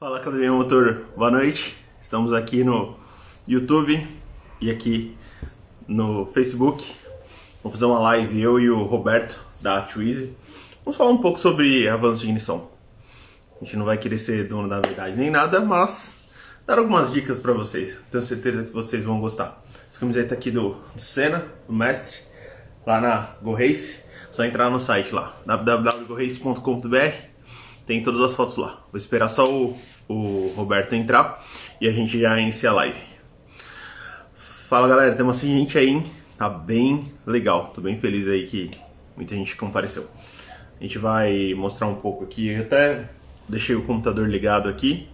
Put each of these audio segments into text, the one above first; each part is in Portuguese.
Fala, Academia Motor, boa noite. Estamos aqui no YouTube e aqui no Facebook. Vamos fazer uma live, eu e o Roberto da Twizy. Vamos falar um pouco sobre avanço de ignição. A gente não vai querer ser dono da verdade nem nada, mas dar algumas dicas para vocês. Tenho certeza que vocês vão gostar. Essa camiseta aqui do Senna, do mestre, lá na Go Race. Só entrar no site lá, www.gorace.com.br. Tem todas as fotos lá. Vou esperar só o Roberto entrar e a gente já inicia a live. Fala, galera, tem bastante gente aí, hein? Tá bem legal. Tô bem feliz aí que muita gente compareceu. A gente vai mostrar um pouco aqui. Eu até deixei o computador ligado aqui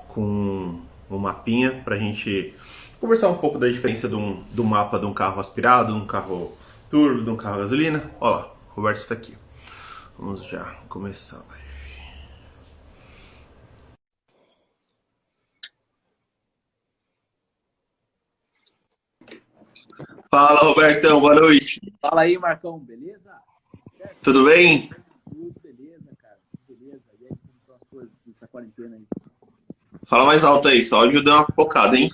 com um mapinha pra gente conversar um pouco da diferença do mapa de um carro aspirado, de um carro turbo, de um carro a gasolina. Olha lá, o Roberto está aqui. Vamos já começar a live. Fala, Robertão, boa noite. Fala aí, Marcão, beleza? Certo? Tudo bem? Tudo beleza, cara. Tudo beleza. E aí, como estão as coisas nessa quarentena aí? Fala mais alto aí, só áudio deu uma focada, hein?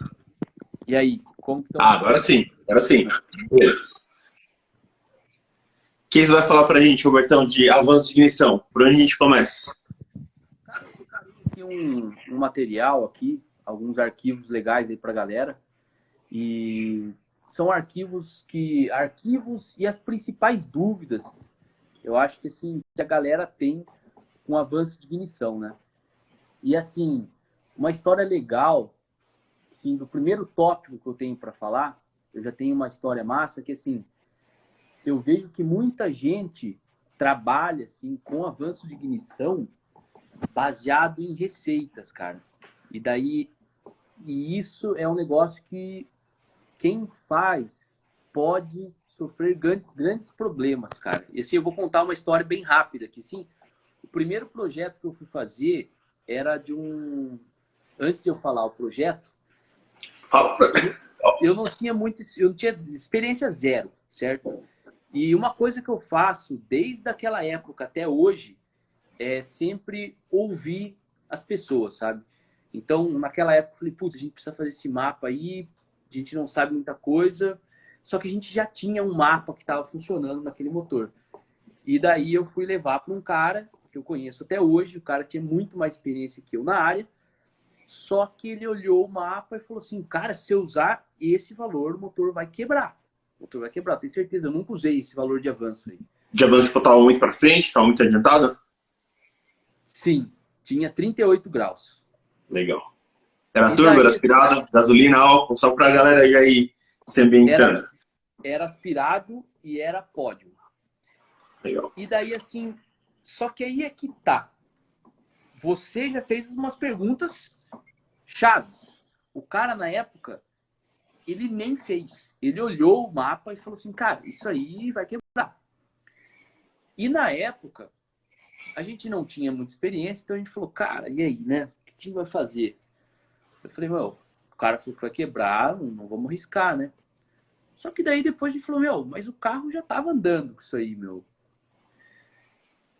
E aí, como que estão? Ah, agora sim, agora sim. Beleza. O que você vai falar pra gente, Robertão, de avanço de ignição? Por onde a gente começa? Cara, eu separei aqui um material aqui, alguns arquivos legais aí pra galera. E são arquivos e as principais dúvidas, eu acho que assim, que a galera tem com o avanço de ignição, né? E assim, uma história legal, assim, do primeiro tópico que eu tenho para falar, eu já tenho uma história massa que assim, eu vejo que muita gente trabalha assim com avanço de ignição baseado em receitas, cara. E isso é um negócio que quem faz pode sofrer grandes problemas, cara. E assim, eu vou contar uma história bem rápida aqui, sim. O primeiro projeto que eu fui fazer era de um... Antes de eu falar o projeto, eu não tinha experiência zero, certo? E uma coisa que eu faço desde aquela época até hoje é sempre ouvir as pessoas, sabe? Então, naquela época, eu falei, putz, a gente precisa fazer esse mapa aí, a gente não sabe muita coisa, só que a gente já tinha um mapa que estava funcionando naquele motor. E daí eu fui levar para um cara que eu conheço até hoje, o cara tinha muito mais experiência que eu na área, só que ele olhou o mapa e falou assim, cara, se eu usar esse valor, o motor vai quebrar. O motor vai quebrar, tenho certeza, eu nunca usei esse valor de avanço aí. De avanço, tipo, tava muito pra frente, tava muito adiantado? Sim, tinha 38 graus. Legal. Era E turbo, era daí, aspirado, gasolina, álcool, só pra galera já ir se ambientando. era aspirado e era pódio. Legal. E daí, assim, só que aí é que tá. Você já fez umas perguntas chaves. O cara, na época, ele nem fez. Ele olhou o mapa e falou assim, cara, isso aí vai quebrar. E na época, a gente não tinha muita experiência, então a gente falou, cara, e aí, né? O que a gente vai fazer? Eu falei, meu, o cara falou que vai quebrar, não vamos riscar, né? Só que daí depois a gente falou, meu, mas o carro já tava andando com isso aí, meu.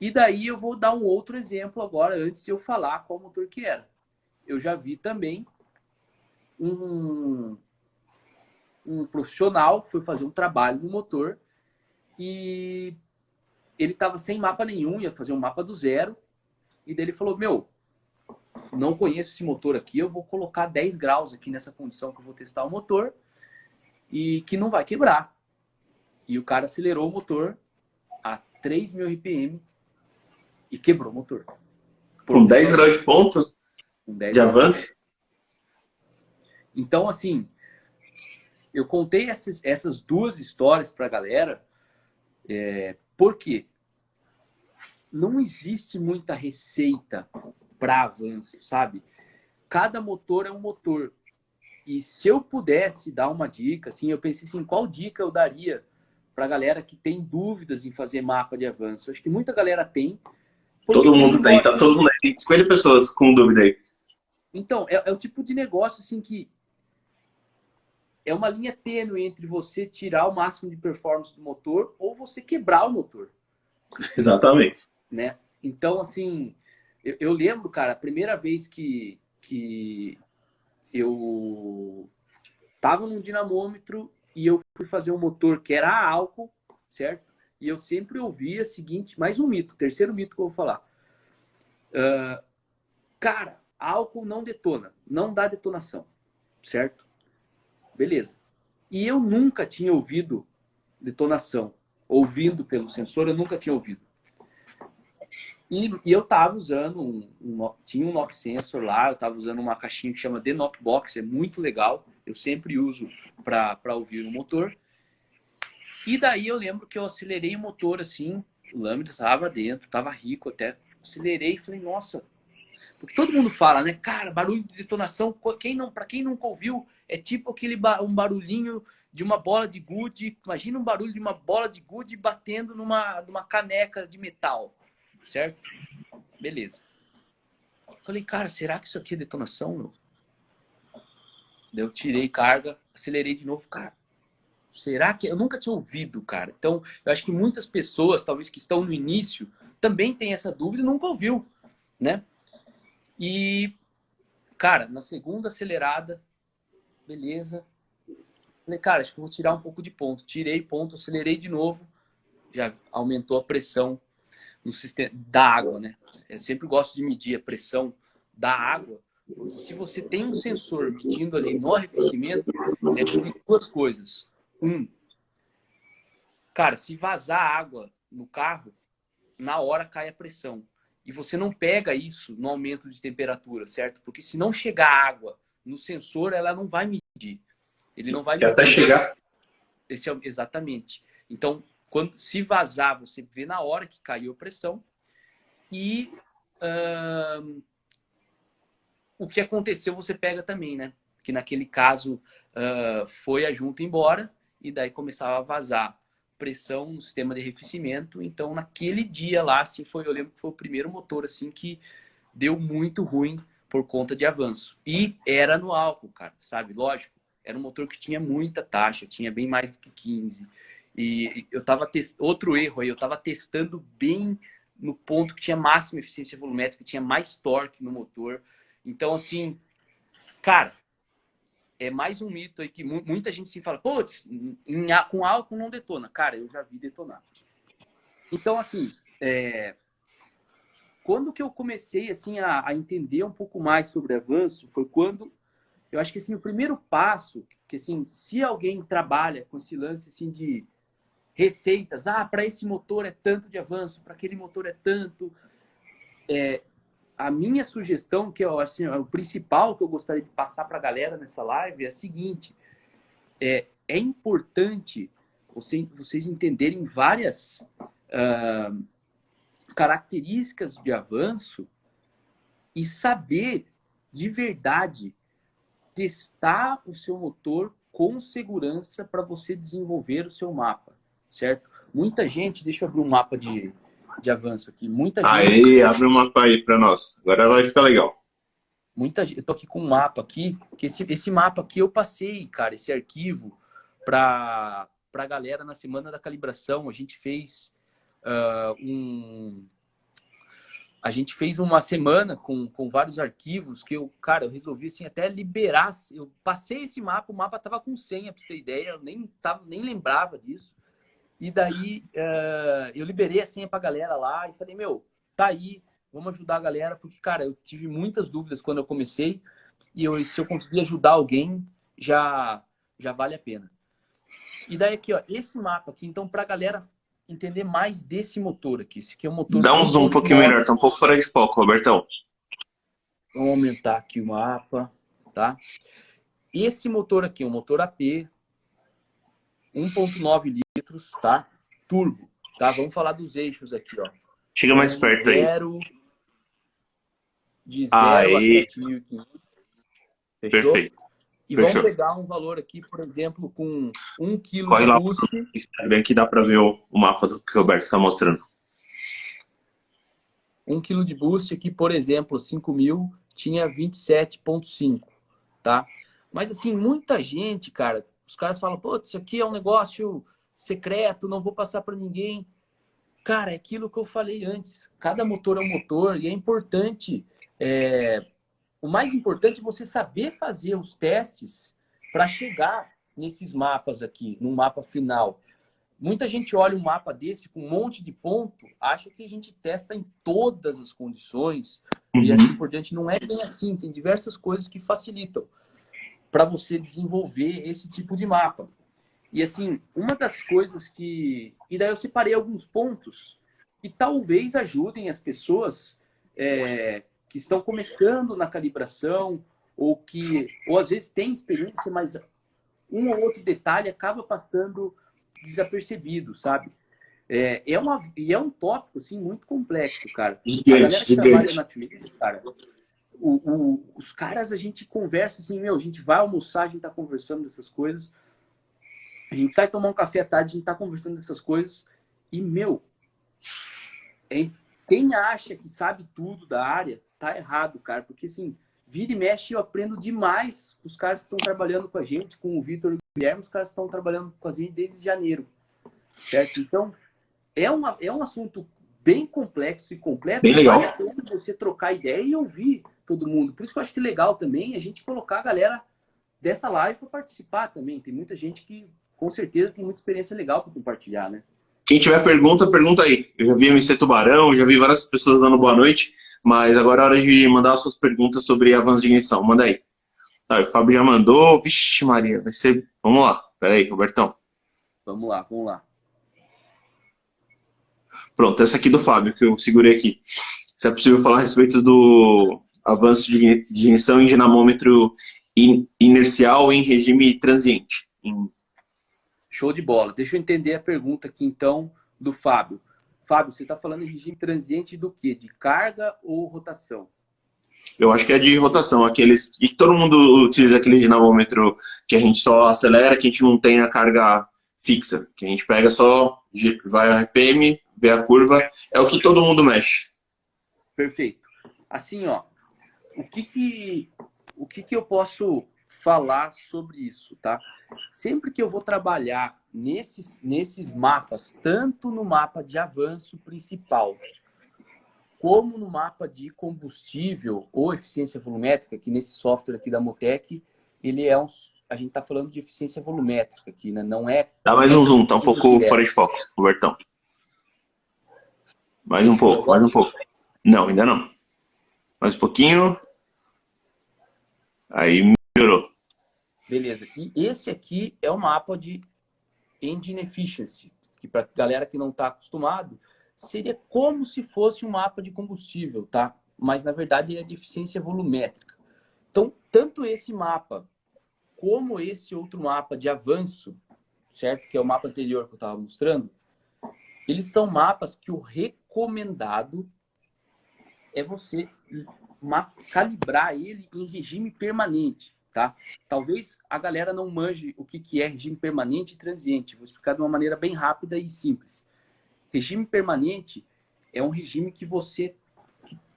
E daí eu vou dar um outro exemplo agora, antes de eu falar qual motor que era. Eu já vi também um profissional foi fazer um trabalho no motor e ele estava sem mapa nenhum, ia fazer um mapa do zero. E daí ele falou, meu, não conheço esse motor aqui, eu vou colocar 10 graus aqui nessa condição que eu vou testar o motor e que não vai quebrar. E o cara acelerou o motor a 3.000 RPM e quebrou o motor. Com 10 graus de ponto de avanço? Então, assim, eu contei essas duas histórias para a galera porque não existe muita receita para avanço, sabe? Cada motor é um motor. E se eu pudesse dar uma dica, assim, eu pensei assim, qual dica eu daria para a galera que tem dúvidas em fazer mapa de avanço? Acho que muita galera tem. Todo mundo tem, tá todo mundo aí. Tem 50 pessoas com dúvida aí. Então, é o tipo de negócio assim que é uma linha tênue entre você tirar o máximo de performance do motor ou você quebrar o motor. Exatamente. Né? Então, assim, eu lembro, cara, a primeira vez que que eu tava num dinamômetro e eu fui fazer um motor que era a álcool, certo? E eu sempre ouvia o seguinte, mais um mito, terceiro mito que eu vou falar. Cara, álcool não detona, não dá detonação, certo? Beleza. E eu nunca tinha ouvido detonação. Ouvindo pelo sensor, eu nunca tinha ouvido. E eu tava usando tinha um knock sensor lá, eu tava usando uma caixinha que chama The Knock Box, é muito legal. Eu sempre uso para ouvir o motor. E daí eu lembro que eu acelerei o motor assim, o lâmpada tava dentro, tava rico até. Acelerei e falei, nossa. Porque todo mundo fala, né? Cara, barulho de detonação, para quem nunca ouviu, é tipo um barulhinho de uma bola de gude. Imagina um barulho de uma bola de gude batendo numa caneca de metal, certo? Beleza. Falei, cara, será que isso aqui é detonação, meu? Daí eu tirei carga, acelerei de novo, cara. Será que... Eu nunca tinha ouvido, cara. Então, eu acho que muitas pessoas, talvez que estão no início, também têm essa dúvida e nunca ouviu, né? E, cara, na segunda acelerada, beleza. Falei, cara, acho que eu vou tirar um pouco de ponto. Tirei ponto, acelerei de novo. Já aumentou a pressão no sistema da água, né? Eu sempre gosto de medir a pressão da água, porque se você tem um sensor medindo ali no arrefecimento, é por duas coisas. Cara, se vazar água no carro, na hora cai a pressão. E você não pega isso no aumento de temperatura, certo? Porque se não chegar água no sensor, ela não vai medir. Ele não vai E até medir. chegar. Exatamente. Então, se vazar, você vê na hora que caiu a pressão. E o que aconteceu, você pega também, né? Que naquele caso foi a junta embora e daí começava a vazar pressão no sistema de arrefecimento. Então, naquele dia lá, assim, eu lembro que foi o primeiro motor assim que deu muito ruim por conta de avanço. E era no álcool, cara, sabe? Lógico, era um motor que tinha muita taxa, tinha bem mais do que 15. E eu tava outro erro aí, eu tava testando bem no ponto que tinha máxima eficiência volumétrica, que tinha mais torque no motor. Então, assim, cara, é mais um mito aí que muita gente se fala, putz, com álcool não detona. Cara, eu já vi detonar. Então, assim, quando que eu comecei assim a entender um pouco mais sobre avanço foi quando eu acho que assim o primeiro passo, que assim, se alguém trabalha com esse lance assim de receitas, para esse motor é tanto de avanço, para aquele motor é tanto, a minha sugestão, que é assim, o principal que eu gostaria de passar para a galera nessa live é a seguinte: é importante vocês entenderem várias características de avanço e saber de verdade testar o seu motor com segurança para você desenvolver o seu mapa, certo? Muita gente, deixa eu abrir um mapa de avanço aqui, Aí, abre o mapa aí para nós. Agora vai ficar legal. Eu tô aqui com um mapa aqui, que esse mapa aqui eu passei, cara, esse arquivo para a galera na semana da calibração. A gente fez a gente fez uma semana com vários arquivos que eu resolvi assim, até liberar. Eu passei esse mapa, o mapa tava com senha, pra você ter ideia, eu nem lembrava disso. E daí eu liberei a senha pra galera lá e falei, meu, tá aí, vamos ajudar a galera, porque, cara, eu tive muitas dúvidas quando eu comecei e se eu conseguir ajudar alguém, já vale a pena. E daí aqui, ó, esse mapa aqui, então, pra galera entender mais desse motor aqui. Esse aqui é um motor... Dá um zoom um pouquinho melhor, tá um pouco fora de foco, Robertão. Vamos aumentar aqui o mapa, tá? Esse motor aqui, um motor AP, 1.9 litros, tá? Turbo, tá? Vamos falar dos eixos aqui, ó. Chega mais perto aí. De 0 a 7.500. Fechou? Perfeito. E vamos pegar um valor aqui, por exemplo, com 1 kg Corre de lá boost. no Instagram que dá para ver o mapa do que o Roberto está mostrando. 1 kg de boost aqui, por exemplo, 5.000, tinha 27,5, tá? Mas assim, muita gente, cara, os caras falam, pô, isso aqui é um negócio secreto, não vou passar para ninguém. Cara, é aquilo que eu falei antes. Cada motor é um motor e é importante o mais importante é você saber fazer os testes para chegar nesses mapas aqui, no mapa final. Muita gente olha um mapa desse com um monte de ponto, acha que a gente testa em todas as condições e assim por diante. Não é bem assim, tem diversas coisas que facilitam para você desenvolver esse tipo de mapa. E assim, uma das coisas que... E daí eu separei alguns pontos que talvez ajudem as pessoas que estão começando na calibração ou às vezes têm experiência, mas um ou outro detalhe acaba passando desapercebido, sabe? E é um tópico, assim, muito complexo, cara. A galera que trabalha na Twitch, cara, os caras, a gente conversa assim, a gente vai almoçar, a gente tá conversando dessas coisas, a gente sai tomar um café à tarde, a gente tá conversando dessas coisas, e, quem acha que sabe tudo da área, tá errado, cara, porque, assim, vira e mexe, eu aprendo demais com os caras que estão trabalhando com a gente, com o Vitor e o Guilherme, os caras estão trabalhando com a gente desde janeiro, certo? Então, é um assunto bem complexo e completo. Bem legal. Vale a pena você trocar ideia e ouvir todo mundo. Por isso que eu acho que é legal também a gente colocar a galera dessa live para participar também. Tem muita gente que, com certeza, tem muita experiência legal para compartilhar, né? Quem tiver pergunta, pergunta aí. Eu já vi MC Tubarão, já vi várias pessoas dando boa noite, mas agora é hora de mandar as suas perguntas sobre avanço de ignição. Manda aí. Tá, o Fábio já mandou. Vixe Maria, vai ser... Vamos lá. Pera aí, Robertão. Vamos lá, vamos lá. Pronto, essa aqui do Fábio, que eu segurei aqui. Se é possível falar a respeito do avanço de ignição em dinamômetro inercial em regime transiente. Show de bola. Deixa eu entender a pergunta aqui, então, do Fábio. Fábio, você está falando em regime transiente do quê? De carga ou rotação? Eu acho que é de rotação. Aqueles que todo mundo utiliza aquele dinamômetro que a gente só acelera, que a gente não tem a carga fixa. Que a gente pega só, vai a RPM, vê a curva. É o que todo mundo mexe. Perfeito. Assim, ó, o que eu posso falar sobre isso, tá? Sempre que eu vou trabalhar nesses mapas, tanto no mapa de avanço principal, como no mapa de combustível ou eficiência volumétrica, que nesse software aqui da Motec, ele é a gente está falando de eficiência volumétrica aqui, né? Não é... Dá mais um zoom, tá um pouco fora de foco, Robertão. Mais um pouco, mais um pouco. Não, ainda não. Mais um pouquinho. Aí melhorou. Beleza. E esse aqui é o mapa de Engine Efficiency, que para galera que não está acostumado, seria como se fosse um mapa de combustível, tá? Mas na verdade ele é de eficiência volumétrica. Então, tanto esse mapa como esse outro mapa de avanço, certo? Que é o mapa anterior que eu estava mostrando, eles são mapas que o recomendado é você calibrar ele em regime permanente, tá? Talvez a galera não manje o que é regime permanente e transiente. Vou explicar de uma maneira bem rápida e simples. Regime permanente é um regime que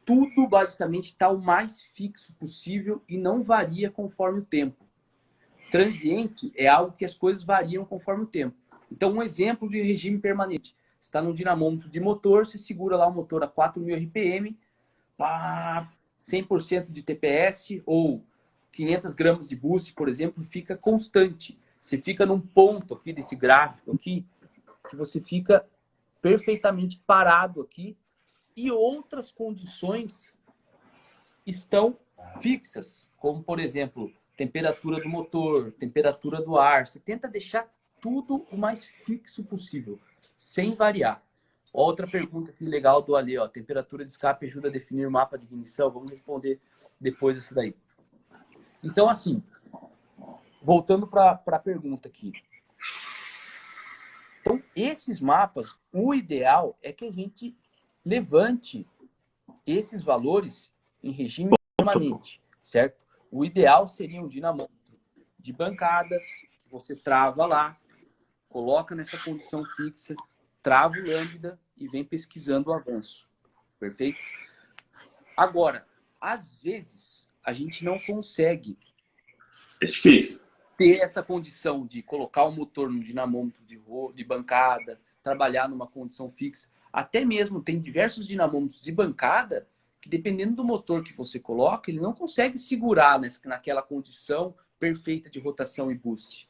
tudo basicamente está o mais fixo possível e não varia conforme o tempo. Transiente é algo que as coisas variam conforme o tempo. Então, um exemplo de regime permanente. Você está num dinamômetro de motor, você segura lá o motor a 4.000 RPM, 100% de TPS ou 500 gramas de boost, por exemplo, fica constante. Você fica num ponto aqui desse gráfico aqui, que você fica perfeitamente parado aqui e outras condições estão fixas, como, por exemplo, temperatura do motor, temperatura do ar. Você tenta deixar tudo o mais fixo possível, sem variar. Outra pergunta aqui legal do Ale, ó. Temperatura de escape ajuda a definir o mapa de ignição? Vamos responder depois disso daí. Então, assim, voltando para a pergunta aqui. Então, esses mapas, o ideal é que a gente levante esses valores em regime permanente, certo? O ideal seria um dinamômetro de bancada, que você trava lá, coloca nessa condição fixa, trava o lambda e vem pesquisando o avanço. Perfeito? Agora, às vezes, a gente não consegue É difícil ter essa condição de colocar o motor no dinamômetro de bancada, trabalhar numa condição fixa. Até mesmo tem diversos dinamômetros de bancada que dependendo do motor que você coloca, ele não consegue segurar naquela condição perfeita de rotação e boost,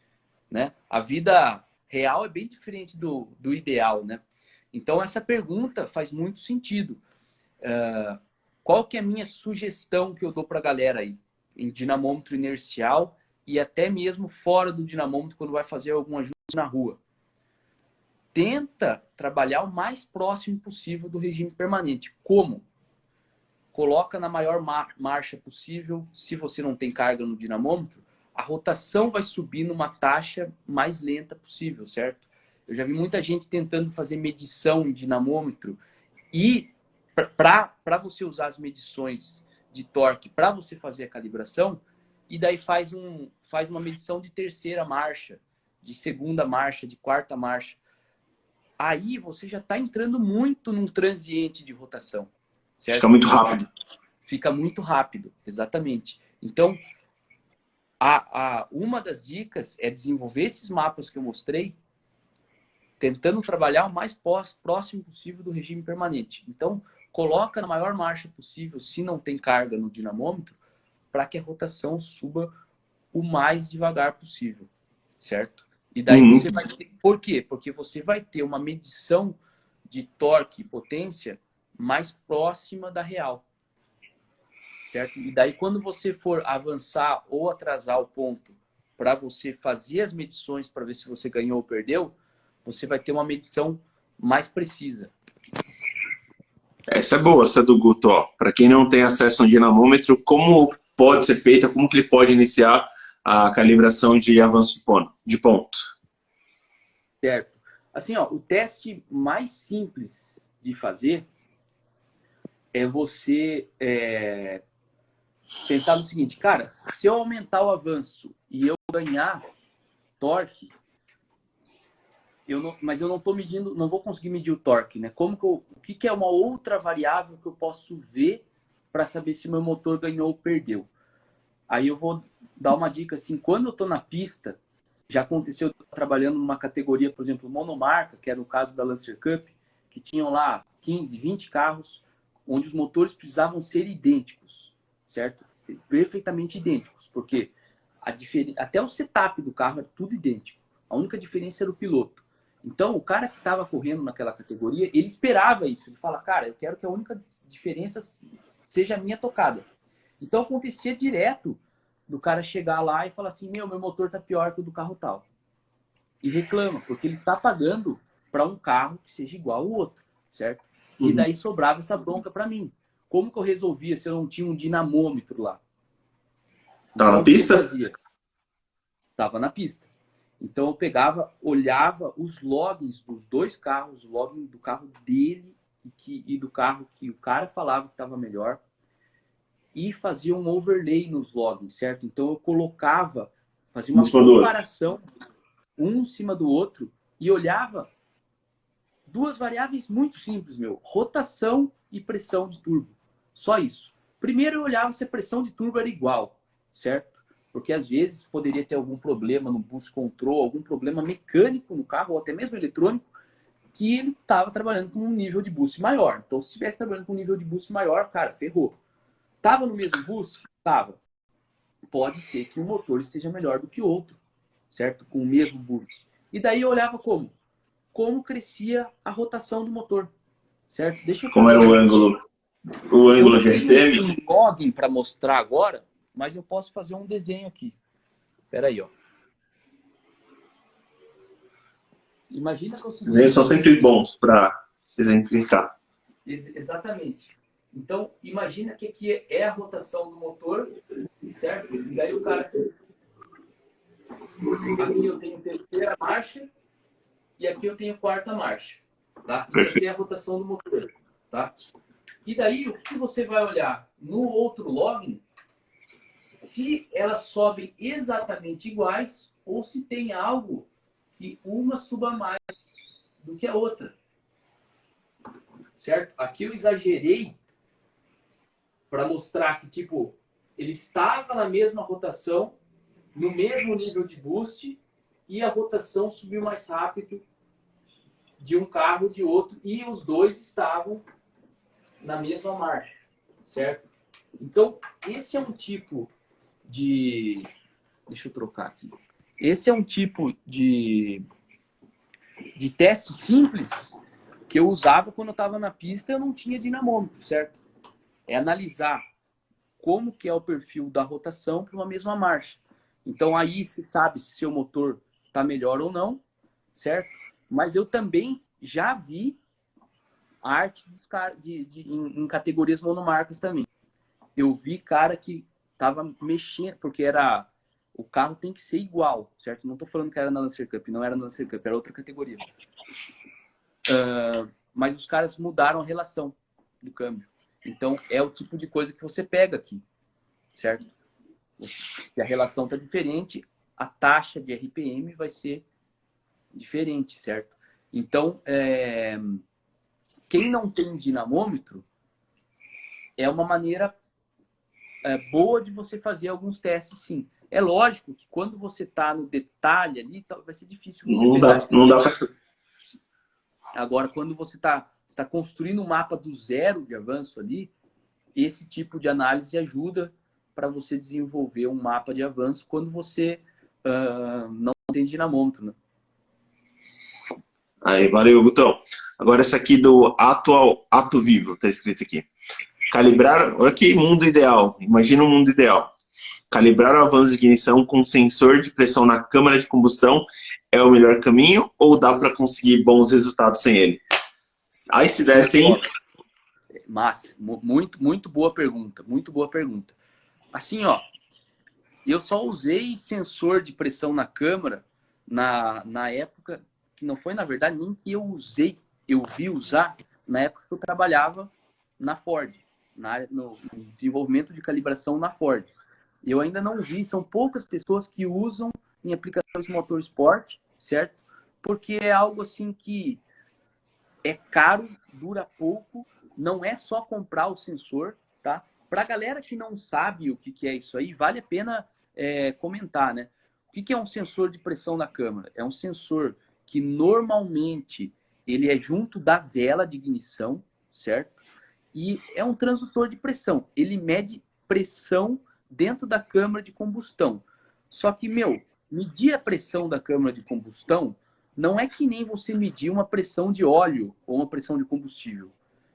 né? A vida real é bem diferente do ideal, né? Então, essa pergunta faz muito sentido. Qual que é a minha sugestão que eu dou para a galera aí? Em dinamômetro inercial e até mesmo fora do dinamômetro, quando vai fazer algum ajuste na rua. Tenta trabalhar o mais próximo possível do regime permanente. Como? Coloca na maior marcha possível. Se você não tem carga no dinamômetro, a rotação vai subir numa taxa mais lenta possível, certo? Eu já vi muita gente tentando fazer medição em dinamômetro e para você usar as medições de torque para você fazer a calibração, e daí faz uma medição de terceira marcha, de segunda marcha, de quarta marcha. Aí você já está entrando muito num transiente de rotação. Certo? Fica muito rápido. Fica muito rápido, exatamente. Então, uma das dicas é desenvolver esses mapas que eu mostrei, tentando trabalhar o mais próximo possível do regime permanente. Então, coloca na maior marcha possível, se não tem carga no dinamômetro, para que a rotação suba o mais devagar possível, certo? E daí você vai ter... Por quê? Porque você vai ter uma medição de torque e potência mais próxima da real, certo? E daí quando você for avançar ou atrasar o ponto para você fazer as medições para ver se você ganhou ou perdeu, você vai ter uma medição mais precisa. Essa é boa, essa do Guto. Para quem não tem acesso a um dinamômetro, como pode ser feita, como que ele pode iniciar a calibração de avanço de ponto? Certo. Assim, o teste mais simples de fazer é você pensar no seguinte, cara, se eu aumentar o avanço e eu ganhar torque, mas eu não estou medindo, não vou conseguir medir o torque, né? O que é uma outra variável que eu posso ver para saber se meu motor ganhou ou perdeu? Aí eu vou dar uma dica assim, quando eu estou na pista, já aconteceu eu trabalhando numa categoria, por exemplo, monomarca, que era o caso da Lancer Cup, que tinham lá 15, 20 carros, onde os motores precisavam ser idênticos, certo? Perfeitamente idênticos, porque até o setup do carro era tudo idêntico. A única diferença era o piloto. Então, o cara que estava correndo naquela categoria, ele esperava isso. Ele fala, cara, eu quero que a única diferença seja a minha tocada. Então, acontecia direto do cara chegar lá e falar assim, meu motor tá pior que o do carro tal. E reclama, porque ele tá pagando para um carro que seja igual ao outro, certo? E daí sobrava essa bronca para mim. Como que eu resolvia se eu não tinha um dinamômetro lá? Tava na pista? Tava na pista. Então eu pegava, olhava os logs dos dois carros, o login do carro dele e do carro que o cara falava que estava melhor, e fazia um overlay nos logins, certo? Então eu colocava, fazia uma comparação um em cima do outro e olhava duas variáveis muito simples, rotação e pressão de turbo. Só isso. Primeiro eu olhava se a pressão de turbo era igual, certo? Porque às vezes poderia ter algum problema no boost control, algum problema mecânico no carro, ou até mesmo eletrônico, que ele estava trabalhando com um nível de boost maior. Então, se estivesse trabalhando com um nível de boost maior, cara, ferrou. Tava no mesmo boost? Tava. Pode ser que um motor esteja melhor do que o outro, certo? Com o mesmo boost. E daí eu olhava como crescia a rotação do motor, certo? Deixa eu como era o ângulo de RPM? Eu não tenho um login para mostrar agora, mas eu posso fazer um desenho aqui. Espera aí, Imagina que eu... Desenhos são sempre bons para exemplificar. Exatamente. Então, imagina que aqui é a rotação do motor, certo? E daí o cara fez. Aqui eu tenho terceira marcha e aqui eu tenho quarta marcha. Tá? Isso aqui é a rotação do motor. Tá? E daí, o que você vai olhar no outro login, se elas sobem exatamente iguais ou se tem algo que uma suba mais do que a outra. Certo? Aqui eu exagerei para mostrar que, tipo, ele estava na mesma rotação, no mesmo nível de boost, e a rotação subiu mais rápido de um carro de outro, e os dois estavam na mesma marcha, certo? Então, esse é um tipo de... Deixa eu trocar aqui. Esse é um tipo de teste simples que eu usava quando eu estava na pista e eu não tinha dinamômetro, certo? É analisar como que é o perfil da rotação para uma mesma marcha. Então aí você sabe se seu motor está melhor ou não, certo? Mas eu também já vi arte em categorias monomarcas também. Eu vi cara que tava mexendo, porque o carro tem que ser igual, certo? Não estou falando que era na Lancer Cup, não era na Lancer Cup, era outra categoria. Mas os caras mudaram a relação do câmbio. Então é o tipo de coisa que você pega aqui, certo? Se a relação está diferente, a taxa de RPM vai ser diferente, certo? Então, quem não tem dinamômetro, é uma maneira boa de você fazer alguns testes, sim. É lógico que quando você está no detalhe ali, vai ser difícil você pegar. Não dá para... Agora, quando você está construindo um mapa do zero de avanço ali, esse tipo de análise ajuda para você desenvolver um mapa de avanço quando você não tem dinamômetro, né? Aí, valeu, Gutão. Agora essa aqui do ato vivo, tá escrito aqui. Calibrar, olha que mundo ideal, imagina um mundo ideal. Calibrar o avanço de ignição com sensor de pressão na câmara de combustão é o melhor caminho ou dá para conseguir bons resultados sem ele? Aí se desse, hein? Massa, muito boa pergunta, muito boa pergunta. Assim, ó, eu só usei sensor de pressão na câmara na época, que não foi, na verdade, nem que eu usei, eu vi usar na época que eu trabalhava na Ford, no desenvolvimento de calibração na Ford. Eu ainda não vi, são poucas pessoas que usam em aplicações de motor esporte, certo? Porque é algo assim que é caro, dura pouco, não é só comprar o sensor, tá? Para a galera que não sabe o que é isso aí, vale a pena comentar, né? O que é um sensor de pressão na câmara? É um sensor que normalmente ele é junto da vela de ignição, certo? E é um transdutor de pressão. Ele mede pressão dentro da câmara de combustão. Só que, medir a pressão da câmara de combustão não é que nem você medir uma pressão de óleo ou uma pressão de combustível,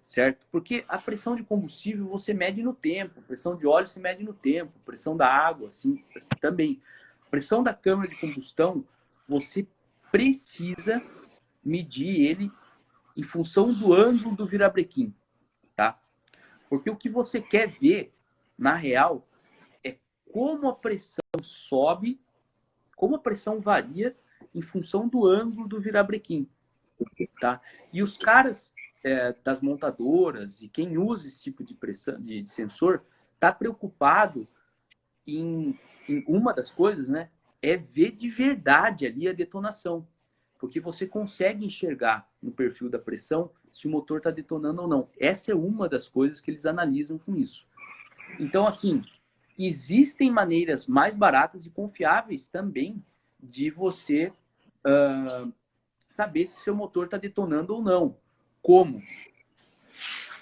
certo? Porque a pressão de combustível você mede no tempo, pressão de óleo você mede no tempo, pressão da água, assim, também. Pressão da câmara de combustão, você precisa medir ele em função do ângulo do virabrequim, tá? Porque o que você quer ver, na real, é como a pressão sobe, como a pressão varia em função do ângulo do virabrequim, tá? E os caras das montadoras e quem usa esse tipo de pressão, de sensor, tá preocupado em uma das coisas, né? É ver de verdade ali a detonação. Porque você consegue enxergar no perfil da pressão se o motor está detonando ou não. Essa é uma das coisas que eles analisam com isso. Então, assim, existem maneiras mais baratas e confiáveis também de você saber se seu motor está detonando ou não. Como?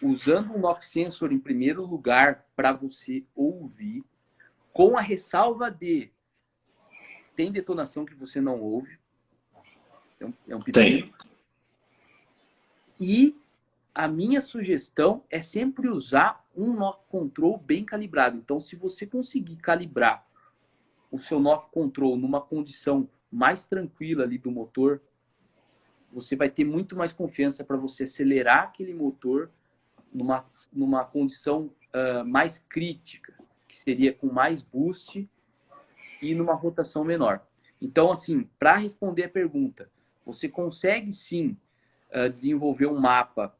Usando um knock sensor em primeiro lugar para você ouvir, com a ressalva de tem detonação que você não ouve. É um pepino. E a minha sugestão é sempre usar um knock control bem calibrado. Então, se você conseguir calibrar o seu knock control numa condição mais tranquila ali do motor, você vai ter muito mais confiança para você acelerar aquele motor numa condição mais crítica, que seria com mais boost e numa rotação menor. Então, assim, para responder a pergunta, você consegue sim desenvolver um mapa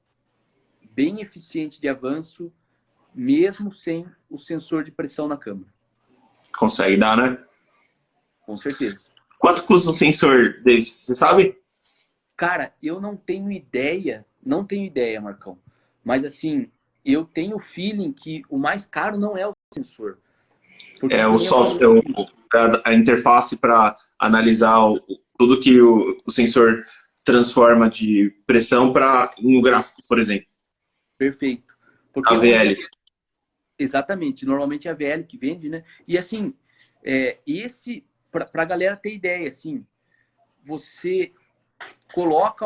bem eficiente de avanço, mesmo sem o sensor de pressão na câmara. Consegue dar, né? Com certeza. Quanto custa um sensor desse, você sabe? Cara, eu não tenho ideia, Marcão. Mas assim, eu tenho o feeling que o mais caro não é o sensor. É o software, a interface para analisar tudo que o sensor transforma de pressão para um gráfico, por exemplo. Perfeito. Porque AVL. Exatamente. Normalmente é a VL que vende, né? E assim, para a galera ter ideia, assim, você coloca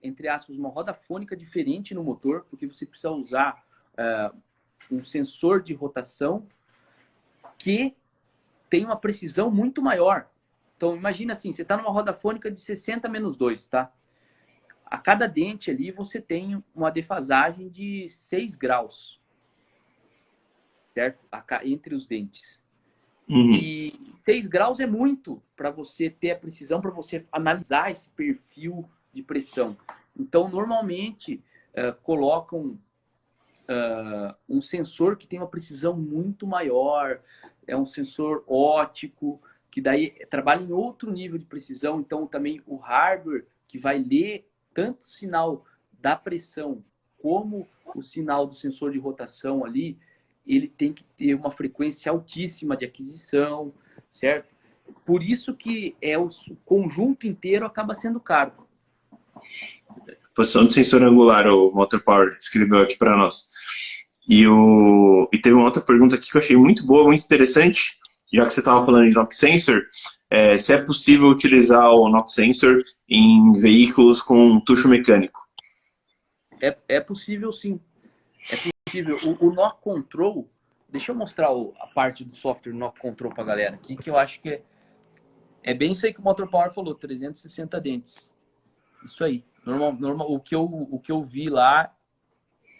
entre aspas, uma roda fônica diferente no motor, porque você precisa usar um sensor de rotação que tem uma precisão muito maior. Então, imagina assim, você está numa roda fônica de 60-2, tá? A cada dente ali você tem uma defasagem de 6 graus, certo? Entre os dentes. Uhum. E 6 graus é muito para você ter a precisão, para você analisar esse perfil de pressão. Então, normalmente, colocam um sensor que tem uma precisão muito maior, é um sensor óptico, que daí trabalha em outro nível de precisão. Então, também o hardware que vai ler tanto o sinal da pressão como o sinal do sensor de rotação ali, ele tem que ter uma frequência altíssima de aquisição, certo? Por isso que o conjunto inteiro acaba sendo caro. Posição de sensor angular, o Motor Power escreveu aqui para nós. E teve uma outra pergunta aqui que eu achei muito boa, muito interessante, já que você estava falando de Knock Sensor, se é possível utilizar o Knock Sensor em veículos com tucho mecânico. É possível, sim. É possível. O Knock Control, deixa eu mostrar a parte do software Knock Control para a galera aqui, que eu acho que é bem isso aí que o Motor Power falou, 360 dentes. Isso aí. Normal, o que eu vi lá,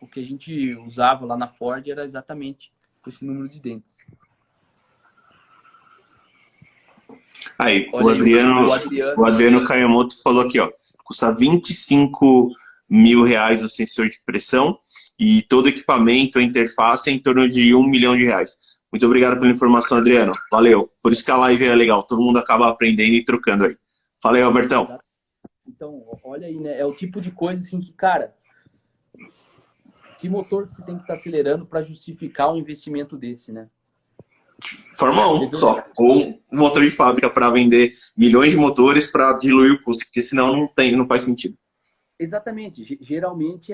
o que a gente usava lá na Ford era exatamente esse número de dentes. Aí, Olha o Adriano Kayamoto falou aqui, ó, custa R$ 25 mil o sensor de pressão e todo o equipamento, a interface é em torno de R$ 1 milhão. Muito obrigado pela informação, Adriano. Valeu. Por isso que a live é legal, todo mundo acaba aprendendo e trocando aí. Fala aí, Albertão. Então, olha aí, né? É o tipo de coisa assim que, cara, que motor você tem que estar acelerando para justificar um investimento desse, né? Fórmula 1 só. Ou um motor de fábrica para vender milhões de motores para diluir o custo, porque senão não faz sentido. Exatamente. Geralmente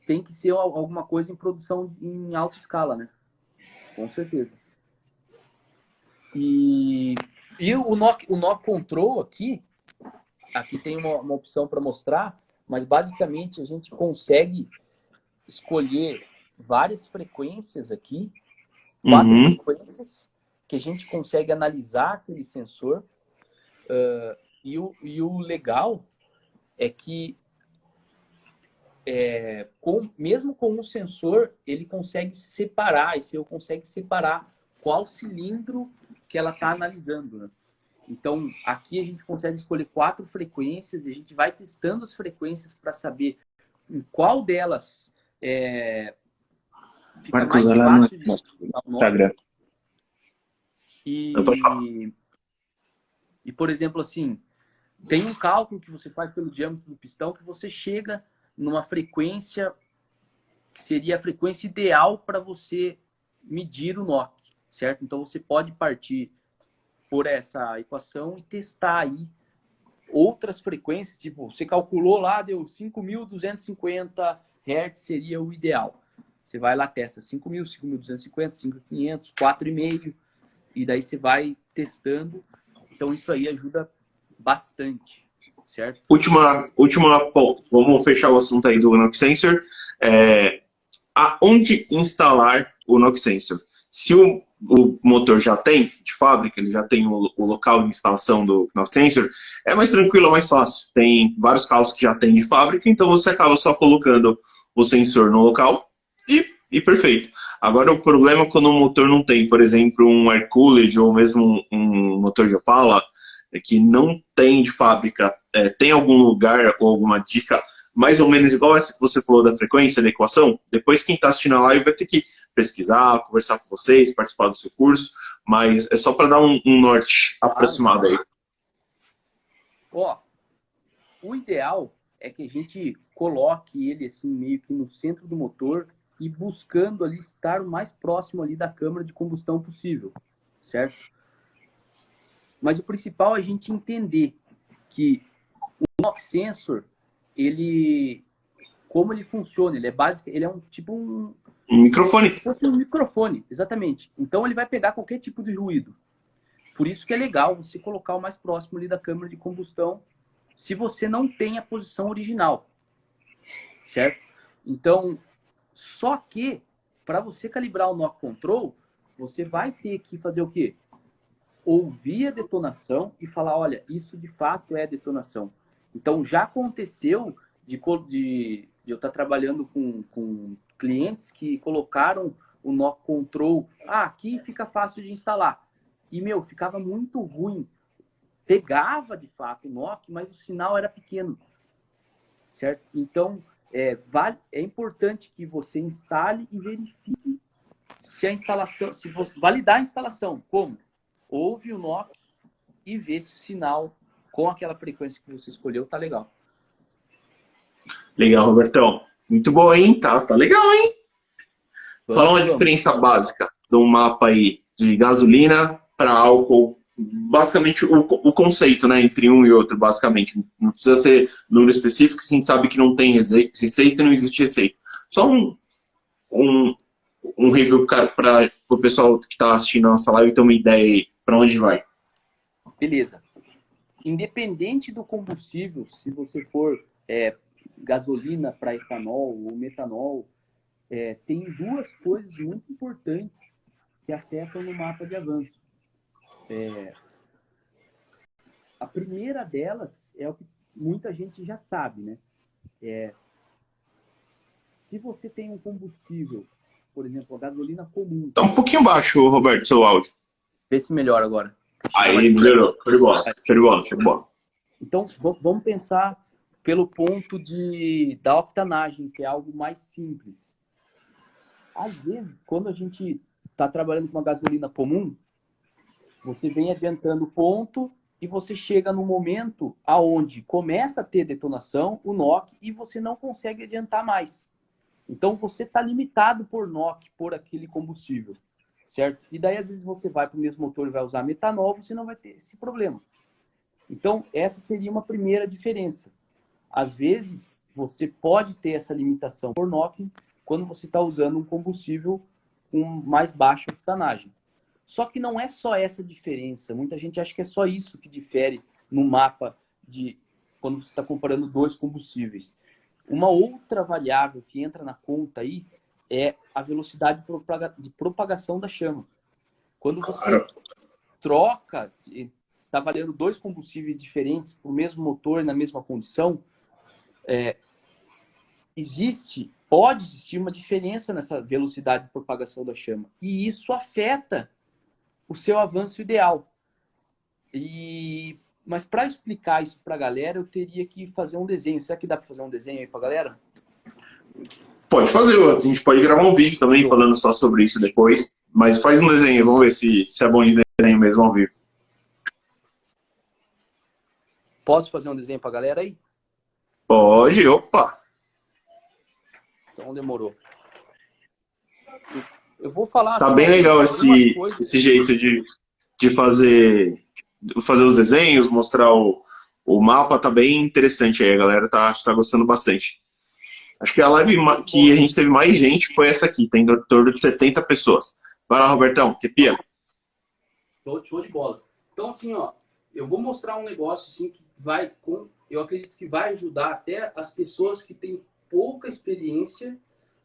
tem que ser alguma coisa em produção em alta escala, né? Com certeza. E o Knock Control aqui tem uma opção para mostrar, mas basicamente a gente consegue escolher várias frequências aqui, 4 frequências, que a gente consegue analisar aquele sensor. E o legal é que mesmo com o sensor, ele consegue separar, e eu consegue separar qual cilindro que ela está analisando, né? Então, aqui a gente consegue escolher 4 frequências e a gente vai testando as frequências para saber em qual delas fica Marcos, mais lá fácil de Instagram. E, por exemplo, assim, tem um cálculo que você faz pelo diâmetro do pistão que você chega numa frequência que seria a frequência ideal para você medir o knock, certo? Então, você pode partir por essa equação e testar aí outras frequências, tipo, você calculou lá, deu 5.250 Hz seria o ideal. Você vai lá, testa 5.000, 5.250, 5.500, 4,5, e daí você vai testando. Então, isso aí ajuda bastante, certo? Última, vamos fechar o assunto aí do Knock Sensor. Aonde instalar o Knock Sensor? Se o motor já tem de fábrica, ele já tem o local de instalação do Knock Sensor, é mais tranquilo, é mais fácil. Tem vários carros que já tem de fábrica, então você acaba só colocando o sensor no local e perfeito. Agora, o problema é quando o motor não tem, por exemplo, um air cooled ou mesmo um motor de Opala, que não tem de fábrica, tem algum lugar ou alguma dica mais ou menos igual essa que você falou da frequência, da equação? Depois quem está assistindo a live vai ter que pesquisar, conversar com vocês, participar do seu curso, mas é só para dar um norte aproximado aí. O ideal é que a gente coloque ele assim meio que no centro do motor e buscando ali estar o mais próximo ali da câmara de combustão possível, certo? Mas o principal é a gente entender que o Knock Sensor, como ele funciona, ele é básico, ele é Um microfone. Se fosse um microfone, exatamente. Então ele vai pegar qualquer tipo de ruído. Por isso que é legal você colocar o mais próximo ali da câmara de combustão, se você não tem a posição original, certo? Então, só que para você calibrar o knock control, você vai ter que fazer o quê? Ouvir a detonação e falar, olha, isso de fato é detonação. Então, já aconteceu de eu estar trabalhando com clientes que colocaram o knock control, aqui fica fácil de instalar. E, ficava muito ruim. Pegava, de fato, o knock, mas o sinal era pequeno, certo? Então, é importante que você instale e verifique se a instalação, se você validar a instalação. Como? Ouve o knock e vê se o sinal com aquela frequência que você escolheu tá legal. Legal, Robertão. Muito bom, hein? Tá legal, hein? Fala uma diferença básica de um mapa aí de gasolina para álcool. Basicamente, o conceito, né, entre um e outro, basicamente. Não precisa ser número específico, que a gente sabe que não tem receita e não existe receita. Só um review para o pessoal que está assistindo a nossa live ter uma ideia aí para onde vai. Beleza. Independente do combustível, se você for gasolina para etanol ou metanol, tem duas coisas muito importantes que afetam no mapa de avanço. A primeira delas é o que muita gente já sabe, né? Se você tem um combustível, por exemplo, a gasolina comum. Tá um pouquinho baixo, Roberto, seu áudio. Vê se melhora agora. Aí, melhorou. Show de bola. Show de bola, show de bola. Então, vamos pensar pelo ponto da octanagem, que é algo mais simples. Às vezes, quando a gente está trabalhando com uma gasolina comum, você vem adiantando o ponto e você chega no momento aonde começa a ter detonação, o knock, e você não consegue adiantar mais. Então, você está limitado por knock, por aquele combustível, certo? E daí, às vezes, você vai para o mesmo motor e vai usar metanol, você não vai ter esse problema. Então, essa seria uma primeira diferença. Às vezes, você pode ter essa limitação por knock quando você está usando um combustível com mais baixa octanagem. Só que não é só essa diferença. Muita gente acha que é só isso que difere no mapa de quando você está comparando dois combustíveis. Uma outra variável que entra na conta aí é a velocidade de propagação da chama. Quando você troca, está variando dois combustíveis diferentes para o mesmo motor na mesma condição, pode existir uma diferença nessa velocidade de propagação da chama. E isso afeta o seu avanço ideal. Mas para explicar isso para a galera, eu teria que fazer um desenho. Será que dá para fazer um desenho aí para a galera? Pode fazer, a gente pode gravar um vídeo também falando só sobre isso depois. Mas faz um desenho, vamos ver se é bom de desenho mesmo ao vivo. Posso fazer um desenho para a galera aí? Pode, opa! Então demorou. Eu vou falar... Tá bem legal esse jeito de fazer os desenhos, mostrar o mapa, tá bem interessante aí, a galera tá gostando bastante. Acho que a live que a gente teve mais gente foi essa aqui, tem em torno de 70 pessoas. Vai lá, Robertão, que pia. Show de bola. Então, assim, ó, eu vou mostrar um negócio assim que eu acredito que vai ajudar até as pessoas que têm pouca experiência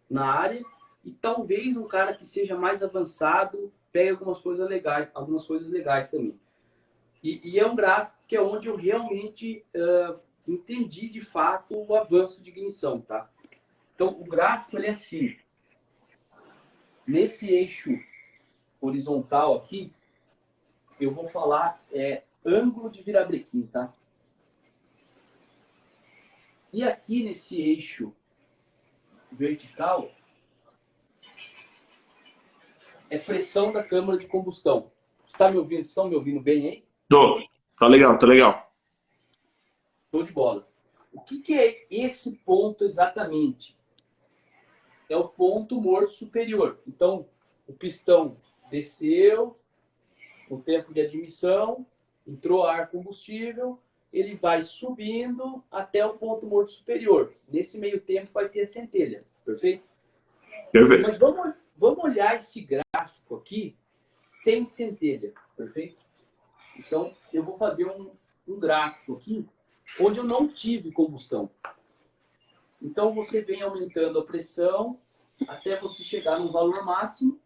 na área e talvez um cara que seja mais avançado pegue algumas coisas legais também. E é um gráfico que é onde eu realmente entendi de fato o avanço de ignição, tá? Então, o gráfico ele é assim. Nesse eixo horizontal aqui, eu vou falar ângulo de virabrequim, tá? E aqui nesse eixo vertical é pressão da câmara de combustão. Está me ouvindo? Estão me ouvindo bem aí? Tá legal, tá legal. Show de bola. O que é esse ponto exatamente? É o ponto morto superior. Então, o pistão desceu, o tempo de admissão, entrou ar combustível, ele vai subindo até o ponto morto superior. Nesse meio tempo vai ter a centelha, perfeito? Perfeito. Mas vamos olhar esse gráfico aqui sem centelha, perfeito? Então, eu vou fazer um gráfico aqui onde eu não tive combustão. Então, você vem aumentando a pressão até você chegar no valor máximo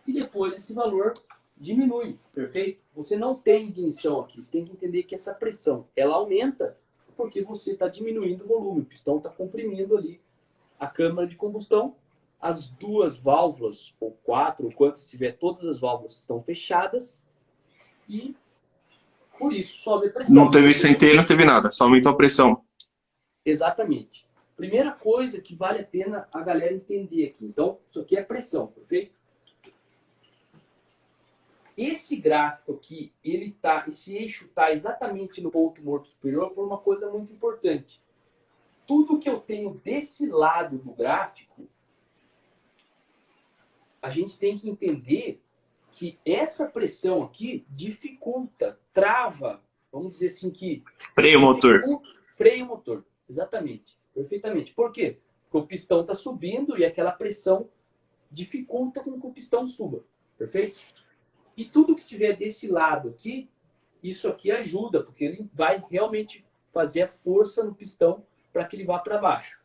e depois esse valor diminui, perfeito? Você não tem ignição aqui, você tem que entender que essa pressão, ela aumenta porque você está diminuindo o volume, o pistão está comprimindo ali a câmara de combustão, as duas válvulas, ou 4, ou quantas tiver, todas as válvulas estão fechadas e por isso sobe a pressão. Não teve centelha, não teve nada, só aumentou a pressão. Exatamente. Primeira coisa que vale a pena a galera entender aqui. Então, isso aqui é pressão, perfeito? Esse gráfico aqui, esse eixo está exatamente no ponto morto superior por uma coisa muito importante. Tudo que eu tenho desse lado do gráfico, a gente tem que entender que essa pressão aqui dificulta, trava, vamos dizer assim que... Freio motor. Freio motor, exatamente, perfeitamente. Por quê? Porque o pistão está subindo e aquela pressão dificulta com que o pistão suba, perfeito? E tudo que tiver desse lado aqui, isso aqui ajuda, porque ele vai realmente fazer a força no pistão para que ele vá para baixo.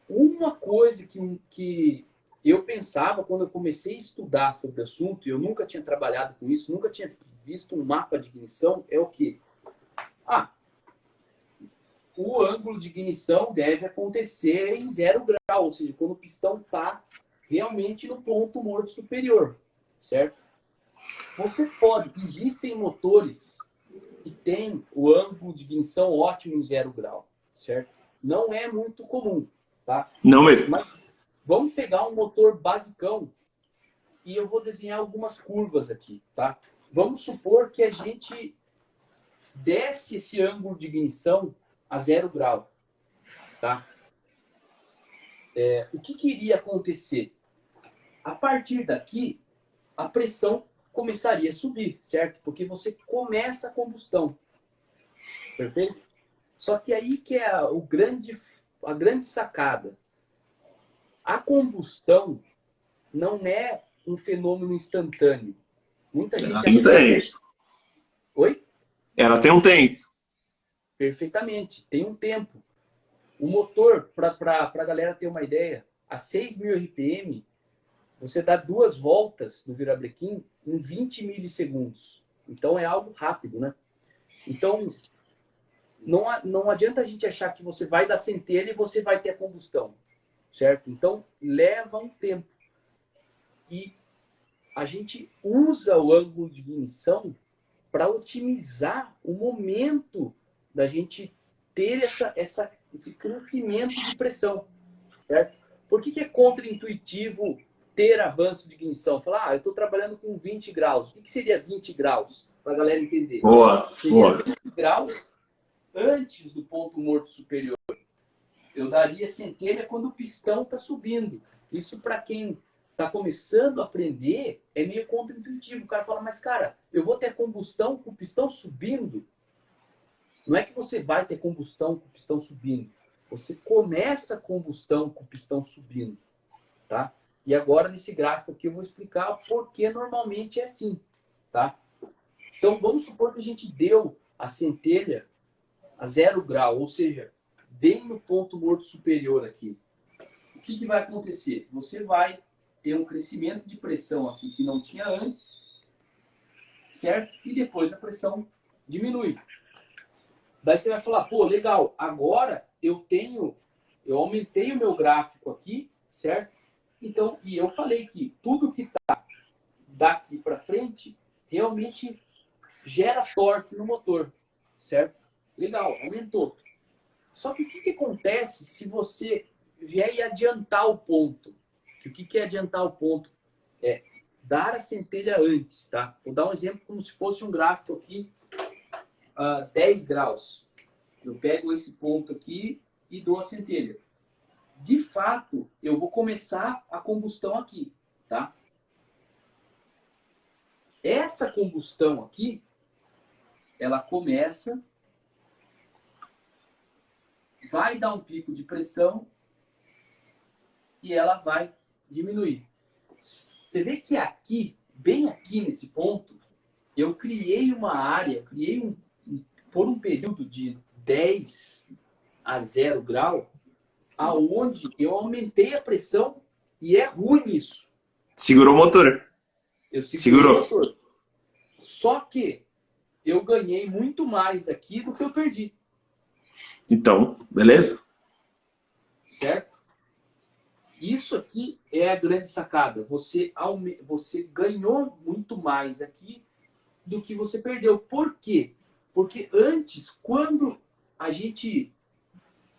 Uma coisa que eu pensava quando eu comecei a estudar sobre o assunto, e eu nunca tinha trabalhado com isso, nunca tinha visto um mapa de ignição, é o quê? O ângulo de ignição deve acontecer em 0 grau, ou seja, quando o pistão está realmente no ponto morto superior, certo? Você pode, existem motores que têm o ângulo de ignição ótimo em 0 grau, certo? Não é muito comum, tá? Não mesmo. Mas vamos pegar um motor basicão e eu vou desenhar algumas curvas aqui, tá? Vamos supor que a gente desce esse ângulo de ignição a 0 grau, tá? O que iria acontecer? A partir daqui, a pressão começaria a subir, certo? Porque você começa a combustão, perfeito? Só que aí que é a grande sacada. A combustão não é um fenômeno instantâneo. Muita gente acha que... Oi? Ela tem um tempo. Perfeitamente, tem um tempo. O motor, para a galera ter uma ideia, a 6.000 RPM, você dá 2 voltas no virabrequim em 20 milissegundos. Então é algo rápido, né? Então, não adianta a gente achar que você vai dar centelha e você vai ter a combustão, certo? Então, leva um tempo. E a gente usa o ângulo de ignição para otimizar o momento da gente ter esse crescimento de pressão, certo? Por que é contraintuitivo ter avanço de ignição? Falar, eu estou trabalhando com 20 graus. O que seria 20 graus? Para a galera entender. Seria 20 graus antes do ponto morto superior. Eu daria centelha quando o pistão está subindo. Isso para quem está começando a aprender é meio contraintuitivo. O cara fala, mas cara, eu vou ter combustão com o pistão subindo? Não é que você vai ter combustão com o pistão subindo. Você começa a combustão com o pistão subindo, tá? E agora, nesse gráfico aqui, eu vou explicar por que normalmente é assim, tá? Então, vamos supor que a gente deu a centelha a 0 grau, ou seja, bem no ponto morto superior aqui. O que vai acontecer? Você vai ter um crescimento de pressão aqui que não tinha antes, certo? E depois a pressão diminui. Daí você vai falar, pô, legal, agora eu aumentei o meu gráfico aqui, certo? Então, e eu falei que tudo que tá daqui para frente realmente gera torque no motor, certo? Legal, aumentou. Só que o que acontece se você vier e adiantar o ponto? O que é adiantar o ponto? É dar a centelha antes, tá? Vou dar um exemplo como se fosse um gráfico aqui, 10 graus. Eu pego esse ponto aqui e dou a centelha. De fato, eu vou começar a combustão aqui, tá? Essa combustão aqui, ela começa, vai dar um pico de pressão e ela vai diminuir. Você vê que aqui, bem aqui nesse ponto, eu criei uma área, por um período de 10 a 0 grau, aonde eu aumentei a pressão e é ruim isso. Segurou o motor. Eu segurei Segurou. o motor. Só que eu ganhei muito mais aqui do que eu perdi. Então, beleza? Certo? Isso aqui é a grande sacada. Você ganhou muito mais aqui do que você perdeu. Por quê? Porque antes, quando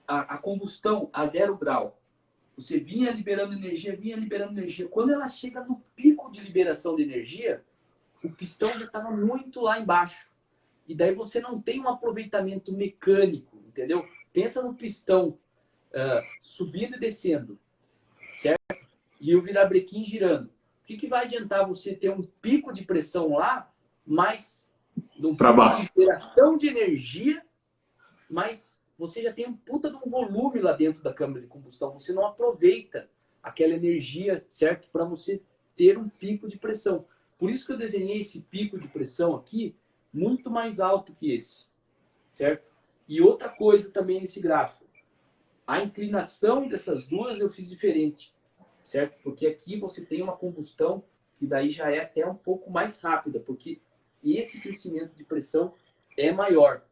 a combustão a 0 grau, você vinha liberando energia. Quando ela chega no pico de liberação de energia, o pistão já estava muito lá embaixo. E daí você não tem um aproveitamento mecânico, entendeu? Pensa no pistão subindo e descendo, certo? E o virabrequim girando. O que vai adiantar você ter um pico de pressão lá, mais um pico de liberação de energia, mas você já tem um puta de um volume lá dentro da câmara de combustão. Você não aproveita aquela energia, certo? Para você ter um pico de pressão. Por isso que eu desenhei esse pico de pressão aqui muito mais alto que esse, certo? E outra coisa também nesse gráfico. A inclinação dessas duas eu fiz diferente, certo? Porque aqui você tem uma combustão que daí já é até um pouco mais rápida, porque esse crescimento de pressão é maior.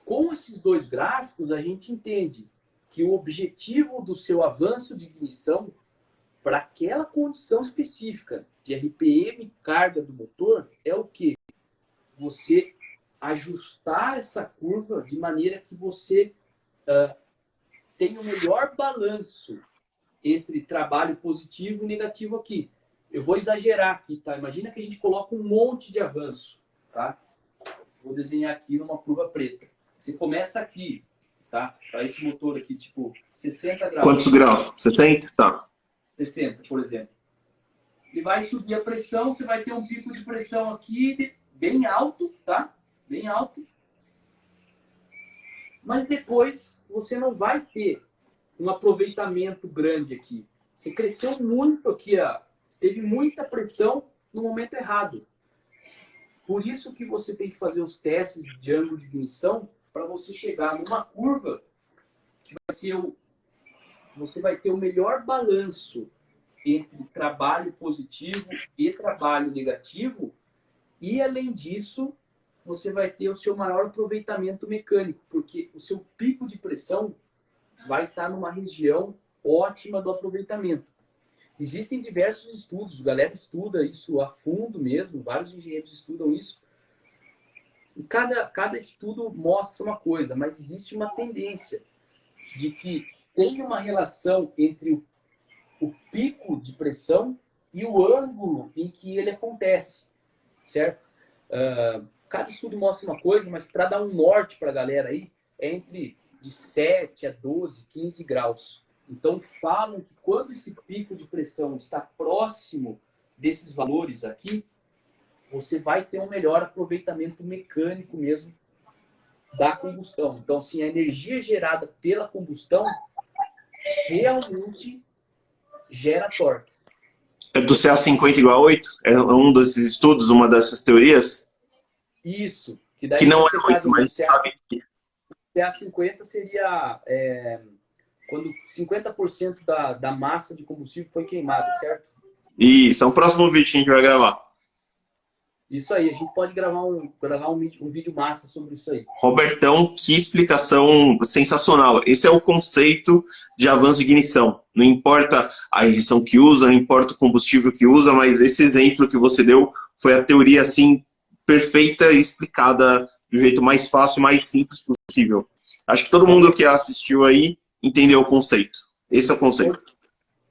Com esses dois gráficos, a gente entende que o objetivo do seu avanço de ignição para aquela condição específica de RPM carga do motor é o quê? Você ajustar essa curva de maneira que você tenha o melhor balanço entre trabalho positivo e negativo aqui. Eu vou exagerar aqui, tá? Imagina que a gente coloca um monte de avanço, tá? Vou desenhar aqui numa curva preta. Você começa aqui, tá? Para esse motor aqui, tipo 60 graus. Quantos graus? 60? Tá. 60, por exemplo. Ele vai subir a pressão, você vai ter um pico de pressão aqui bem alto, tá? Bem alto. Mas depois você não vai ter um aproveitamento grande aqui. Você cresceu muito aqui, ó. Você teve muita pressão no momento errado. Por isso que você tem que fazer os testes de ângulo de ignição para você chegar numa curva que vai ser você vai ter o melhor balanço entre trabalho positivo e trabalho negativo, e além disso, você vai ter o seu maior aproveitamento mecânico, porque o seu pico de pressão vai estar numa região ótima do aproveitamento. Existem diversos estudos, a galera estuda isso a fundo mesmo, vários engenheiros estudam isso, e cada estudo mostra uma coisa, mas existe uma tendência de que tem uma relação entre o pico de pressão e o ângulo em que ele acontece, certo? Cada estudo mostra uma coisa, mas para dar um norte para a galera aí, é entre de 7 a 12, 15 graus. Então, falam que quando esse pico de pressão está próximo desses valores aqui, você vai ter um melhor aproveitamento mecânico mesmo da combustão. Então, assim, a energia gerada pela combustão realmente gera torque. É do CA50 igual a 8? É um desses estudos, uma dessas teorias? Isso. Que, daí Que não é você 8, mas sabe que... CA50 seria quando 50% da massa de combustível foi queimada, certo? Isso, é o próximo vídeo que a gente vai gravar. Isso aí, a gente pode gravar um vídeo massa sobre isso aí. Robertão, que explicação sensacional. Esse é o conceito de avanço de ignição. Não importa a ignição que usa, não importa o combustível que usa, mas esse exemplo que você deu foi a teoria assim perfeita e explicada do jeito mais fácil e mais simples possível. Acho que todo mundo que assistiu aí entendeu o conceito. Esse é o conceito.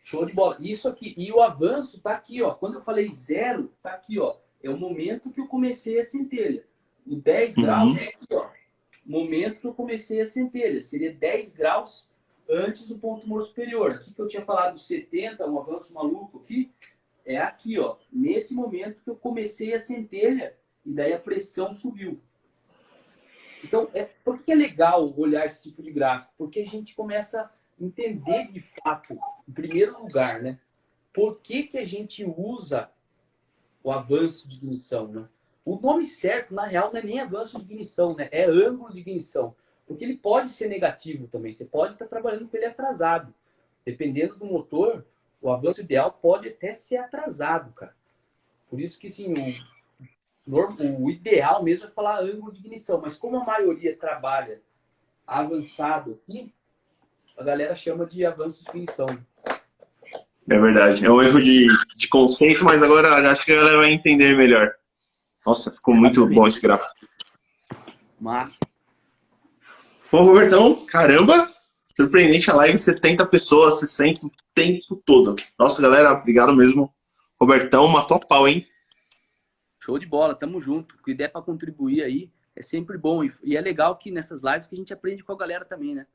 Show de bola. Isso aqui, e o avanço tá aqui, ó. Quando eu falei 0, tá aqui, ó. É o momento que eu comecei a centelha. O 10 graus é aqui, ó. Momento que eu comecei a centelha. Seria 10 graus antes do ponto morto superior. Aqui que eu tinha falado 70, um avanço maluco aqui. É aqui, ó. Nesse momento que eu comecei a centelha e daí a pressão subiu. Então, por que é legal olhar esse tipo de gráfico? Porque a gente começa a entender de fato, em primeiro lugar, né? Por que que a gente usa o avanço de ignição, né? O nome certo, na real, não é nem avanço de ignição, né? É ângulo de ignição. Porque ele pode ser negativo também. Você pode estar trabalhando com ele atrasado. Dependendo do motor, o avanço ideal pode até ser atrasado, cara. Por isso que, assim, o ideal mesmo é falar ângulo de ignição. Mas como a maioria trabalha avançado aqui, a galera chama de avanço de ignição. É verdade. É um erro de conceito, mas agora acho que a galera vai entender melhor. Nossa, ficou muito bom esse gráfico. Massa. Bom, Robertão, caramba, surpreendente a live, 70 pessoas, 60 o tempo todo. Nossa, galera, obrigado mesmo. Robertão, matou a pau, hein? Show de bola, tamo junto. O que der para contribuir aí é sempre bom. E é legal que nessas lives que a gente aprende com a galera também, né?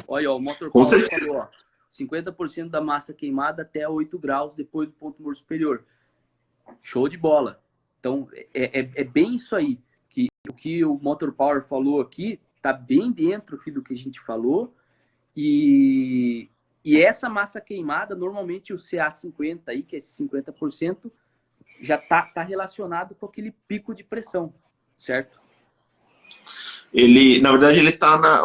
Olha, ó, o Motor Com Power certeza. falou, ó, 50% da massa queimada até 8 graus depois do ponto morto superior. Show de bola. Então, é bem isso aí. Que o que o Motor Power falou aqui tá bem dentro aqui do que a gente falou. E essa massa queimada, normalmente o CA50 aí, que é esse 50%, já tá relacionado com aquele pico de pressão, certo? Ele, na verdade, ele tá na.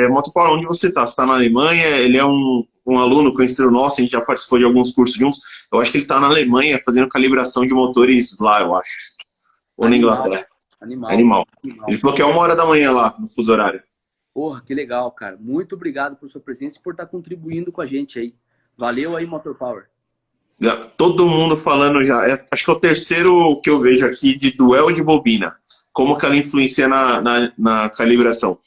Motopower, onde você tá? Você tá na Alemanha, ele é um aluno conhecido nosso, a gente já participou de alguns cursos juntos. Eu acho que ele tá na Alemanha fazendo calibração de motores lá, eu acho. Ou na Inglaterra. Animal. Ele falou que é 1h da manhã lá, no fuso horário. Porra, que legal, cara. Muito obrigado por sua presença e por estar contribuindo com a gente aí. Valeu aí, Motor Power. Todo mundo falando já. Acho que é o terceiro que eu vejo aqui de duel de bobina. Como que ela influencia na calibração.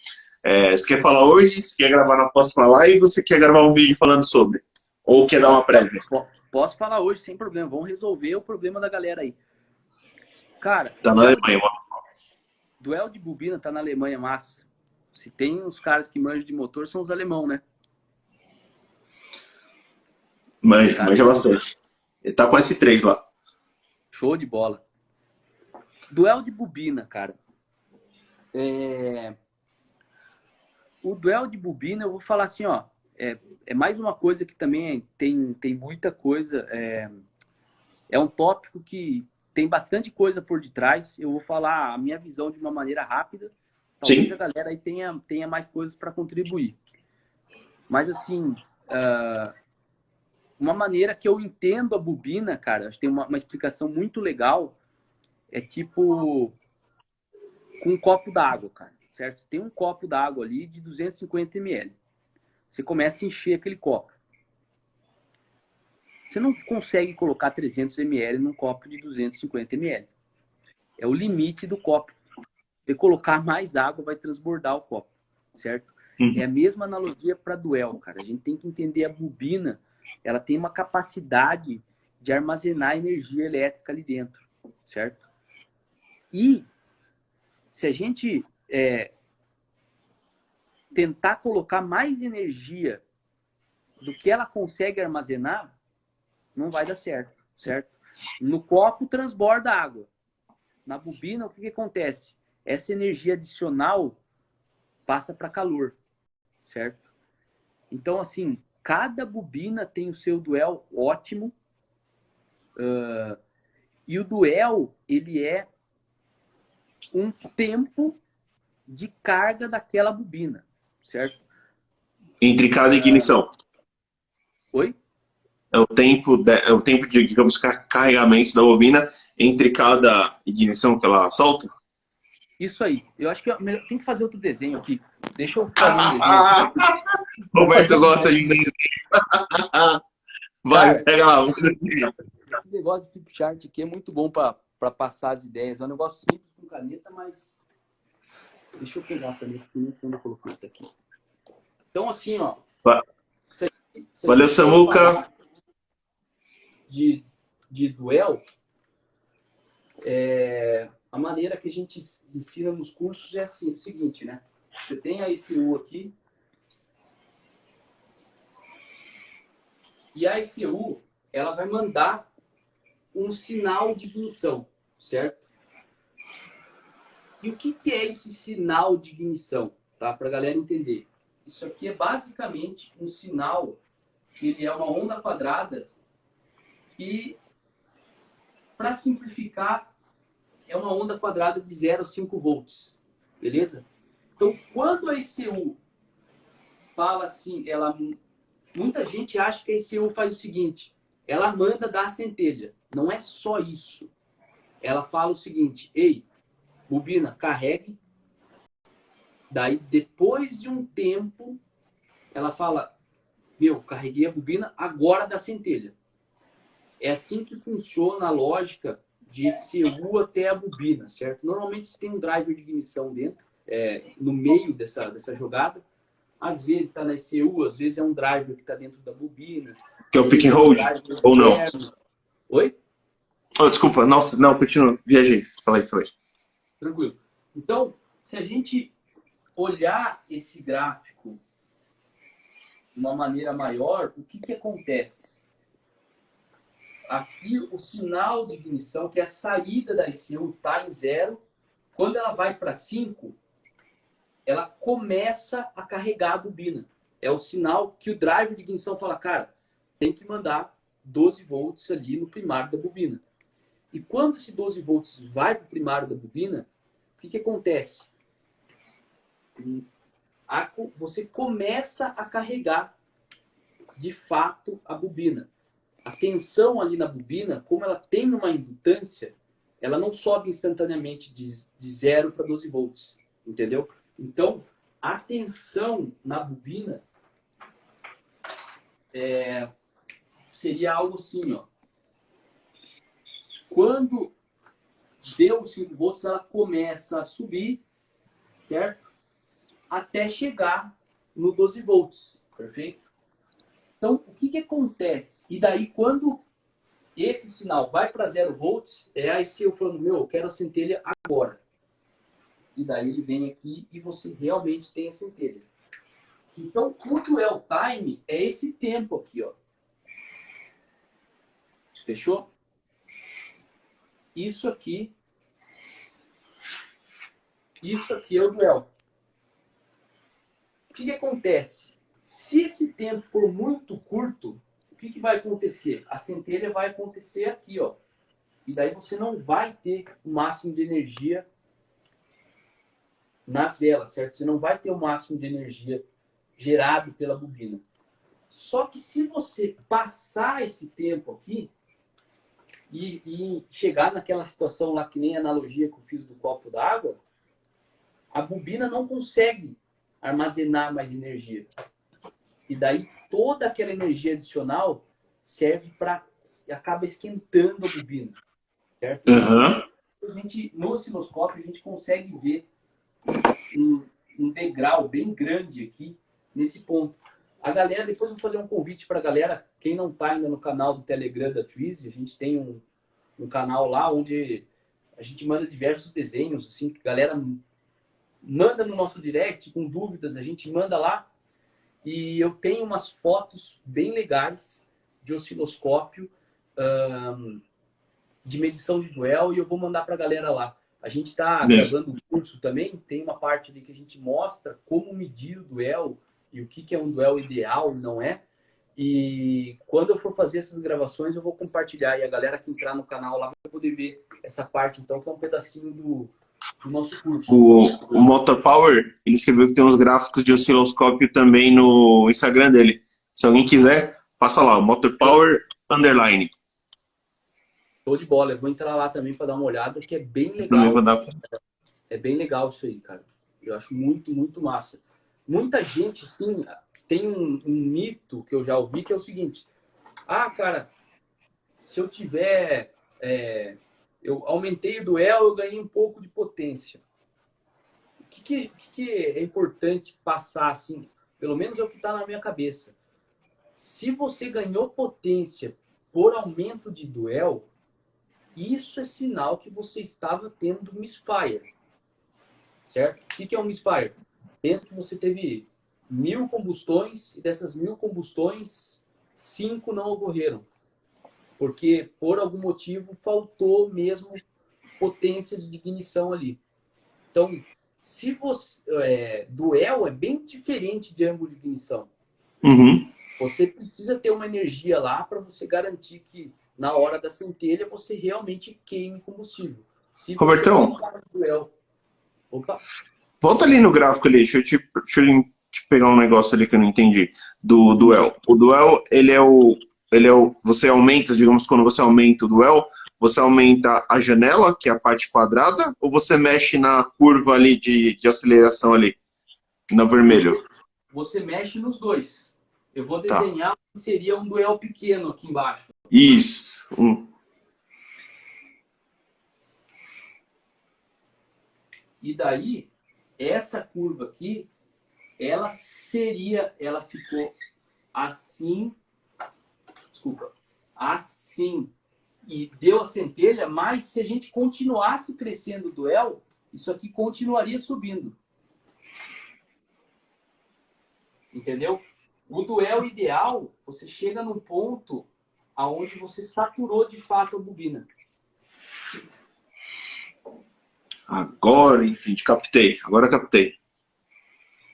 Você quer falar hoje? Você quer gravar na próxima live? Ou você quer gravar um vídeo falando sobre? Ou quer dar uma prévia? Posso falar hoje, sem problema. Vamos resolver o problema da galera aí. Cara, Tá na Alemanha, mano. Duel de bobina tá na Alemanha, massa. Se tem uns caras que manjam de motor, são os alemão, né? Manja bastante. Ele tá com S3 lá. Show de bola. Duel de bobina, cara. O duel de bobina, eu vou falar assim, ó. É mais uma coisa que também tem muita coisa. É um tópico que tem bastante coisa por detrás. Eu vou falar a minha visão de uma maneira rápida. Talvez Sim. a galera aí tenha mais coisas para contribuir. Mas, assim, uma maneira que eu entendo a bobina, cara, acho que tem uma explicação muito legal, é tipo com um copo d'água, cara, certo? Você tem um copo d'água ali de 250 ml. Você começa a encher aquele copo. Você não consegue colocar 300 ml num copo de 250 ml. É o limite do copo. Se colocar mais água, vai transbordar o copo, certo? É a mesma analogia para duel, cara. A gente tem que entender a bobina, ela tem uma capacidade de armazenar energia elétrica ali dentro, certo? E se a gente tentar colocar mais energia do que ela consegue armazenar, não vai dar certo, certo? No copo transborda água. Na bobina, o que acontece? Essa energia adicional passa para calor, certo? Então, assim, cada bobina tem o seu duel ótimo. E o duel, ele é um tempo de carga daquela bobina, certo? Entre cada ignição. Oi? É o tempo de, digamos, carregamento da bobina entre cada ignição que ela solta? Isso aí. Eu acho que tem que fazer outro desenho aqui. Deixa eu fazer um desenho aqui. Roberto gosta de desenho. Vai, cara, pega lá. Esse negócio de flip chart aqui é muito bom para passar as ideias. É um negócio simples com caneta, mas... Deixa eu pegar a caneta que nem sei onde eu coloquei isso aqui. Então, assim, ó. Valeu, Samuca. De duel, a maneira que a gente ensina nos cursos é assim, o seguinte, né? Você tem a ECU aqui, e a ECU, ela vai mandar um sinal de ignição, certo? E o que é esse sinal de ignição, tá? Para a galera entender. Isso aqui é basicamente um sinal que ele é uma onda quadrada que, para simplificar, é uma onda quadrada de 0 a 5 volts. Beleza? Então, quando a ECU fala assim, muita gente acha que a ECU faz o seguinte, ela manda dar a centelha. Não é só isso. Ela fala o seguinte, ei, bobina, carregue. Daí, depois de um tempo, ela fala, meu, carreguei a bobina, agora dá centelha. É assim que funciona a lógica de ECU até a bobina, certo? Normalmente você tem um driver de ignição dentro, no meio dessa jogada. Às vezes está na ECU, às vezes é um driver que está dentro da bobina. Que é o pick and hold, ou não? Oi? Oh, desculpa, nossa, não, continua. Viajei, falei. Tranquilo. Então, se a gente olhar esse gráfico de uma maneira maior, o que acontece? Aqui o sinal de ignição, que é a saída da ECU, está em 0. Quando ela vai para 5, ela começa a carregar a bobina. É o sinal que o driver de ignição fala, cara, tem que mandar 12 volts ali no primário da bobina. E quando esse 12 volts vai para o primário da bobina, o que acontece? Você começa a carregar, de fato, a bobina. A tensão ali na bobina, como ela tem uma indutância, ela não sobe instantaneamente de 0 para 12 volts. Entendeu? Então, a tensão na bobina seria algo assim, ó. Quando deu 5 volts, ela começa a subir, certo? Até chegar no 12 volts, perfeito? Então, o que acontece? E daí, quando esse sinal vai para 0 volts, é aí se eu falando, meu, eu quero a centelha agora. E daí ele vem aqui e você realmente tem a centelha. Então, o dwell time é esse tempo aqui, ó. Fechou? Isso aqui é o dwell. O que acontece? Se esse tempo for muito curto, o que vai acontecer? A centelha vai acontecer aqui, ó. E daí você não vai ter o máximo de energia nas velas, certo? Você não vai ter o máximo de energia gerado pela bobina. Só que se você passar esse tempo aqui e chegar naquela situação lá, que nem a analogia que eu fiz do copo d'água, a bobina não consegue armazenar mais energia. E daí toda aquela energia adicional serve para... acaba esquentando a bobina, certo? Uhum. No osciloscópio a gente consegue ver um degrau bem grande aqui nesse ponto. A galera, depois eu vou fazer um convite para a galera, quem não está ainda no canal do Telegram da Twizy, a gente tem um canal lá onde a gente manda diversos desenhos, assim, que a galera manda no nosso direct com dúvidas, a gente manda lá. E eu tenho umas fotos bem legais de osciloscópio, de medição de dwell, e eu vou mandar para a galera lá. A gente está gravando um curso também, tem uma parte ali que a gente mostra como medir o dwell e o que é um dwell ideal e não é. E quando eu for fazer essas gravações, eu vou compartilhar. E a galera que entrar no canal lá vai poder ver essa parte, então, que é um pedacinho do nosso curso. O Motor Power, ele escreveu que tem uns gráficos de osciloscópio também no Instagram dele. Se alguém quiser, passa lá, o Motor Power _. Show de bola. Eu vou entrar lá também para dar uma olhada, que é bem legal. Também vou dar. É bem legal isso aí, cara. Eu acho muito, muito massa. Muita gente, sim, tem um mito que eu já ouvi, que é o seguinte. Ah, cara, se eu tiver... eu aumentei o dwell, eu ganhei um pouco de potência. O que é importante passar, assim? Pelo menos é o que está na minha cabeça. Se você ganhou potência por aumento de dwell, isso é sinal que você estava tendo misfire. Certo? O que é um misfire? Pensa que você teve 1000 combustões e dessas 1000 combustões, 5 não ocorreram. Porque, por algum motivo, faltou mesmo potência de ignição ali. Então, se você, duel é bem diferente de ângulo de ignição. Uhum. Você precisa ter uma energia lá para você garantir que na hora da centelha você realmente queime combustível. Se você Robertão, colocar no duel... Opa! volta ali no gráfico ali, deixa eu te pegar um negócio ali que eu não entendi. Do duel. O duel, você aumenta, digamos, quando você aumenta o duel, você aumenta a janela, que é a parte quadrada, ou você mexe na curva ali de aceleração ali, no vermelho? Você mexe nos dois. Eu vou Tá. desenhar que seria um duel pequeno aqui embaixo. Isso. E daí, essa curva aqui, ela ficou assim, desculpa, assim, e deu a centelha, mas se a gente continuasse crescendo o duel, isso aqui continuaria subindo. Entendeu? O duel ideal, você chega num ponto aonde você saturou de fato a bobina. Agora, entendi, captei. Agora captei.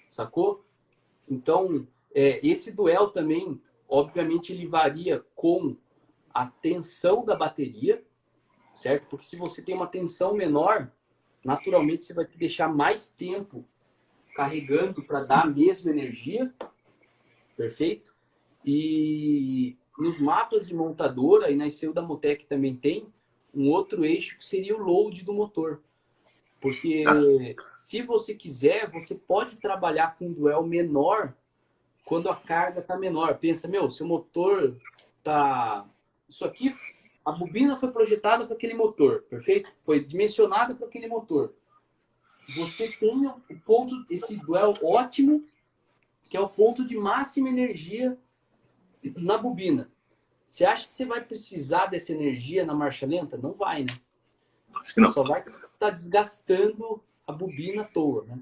Sacou? Então, esse duel também, obviamente, ele varia com a tensão da bateria, certo? Porque se você tem uma tensão menor, naturalmente você vai te deixar mais tempo carregando para dar a mesma energia, perfeito? E nos mapas de montadora, e na ICU da Motec também tem um outro eixo que seria o load do motor. Porque se você quiser, você pode trabalhar com um duel menor quando a carga está menor. Pensa, seu motor tá... Isso aqui, a bobina foi projetada para aquele motor, perfeito? Foi dimensionada para aquele motor. Você tem o ponto, esse duel ótimo, que é o ponto de máxima energia na bobina. Você acha que você vai precisar dessa energia na marcha lenta? Não vai, né? Acho que não. Só vai estar desgastando a bobina à toa, né?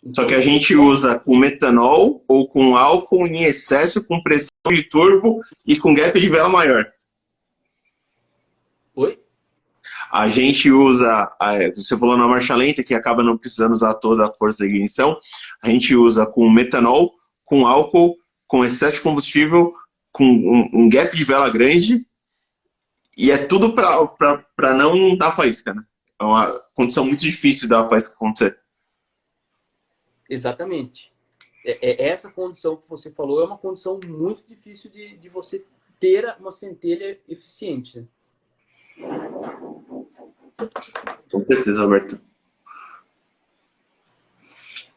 Então, Só que a gente usa com metanol ou com álcool em excesso, com pressão de turbo e com gap de vela maior. Oi? A gente usa, você falou na marcha lenta, que acaba não precisando usar toda a força de ignição, a gente usa com metanol, com álcool, com excesso de combustível, com um gap de vela grande, e é tudo para não dar faísca, né? É uma condição muito difícil da faísca acontecer. Exatamente. Essa condição que você falou é uma condição muito difícil de você ter uma centelha eficiente, né? Com certeza, Roberto.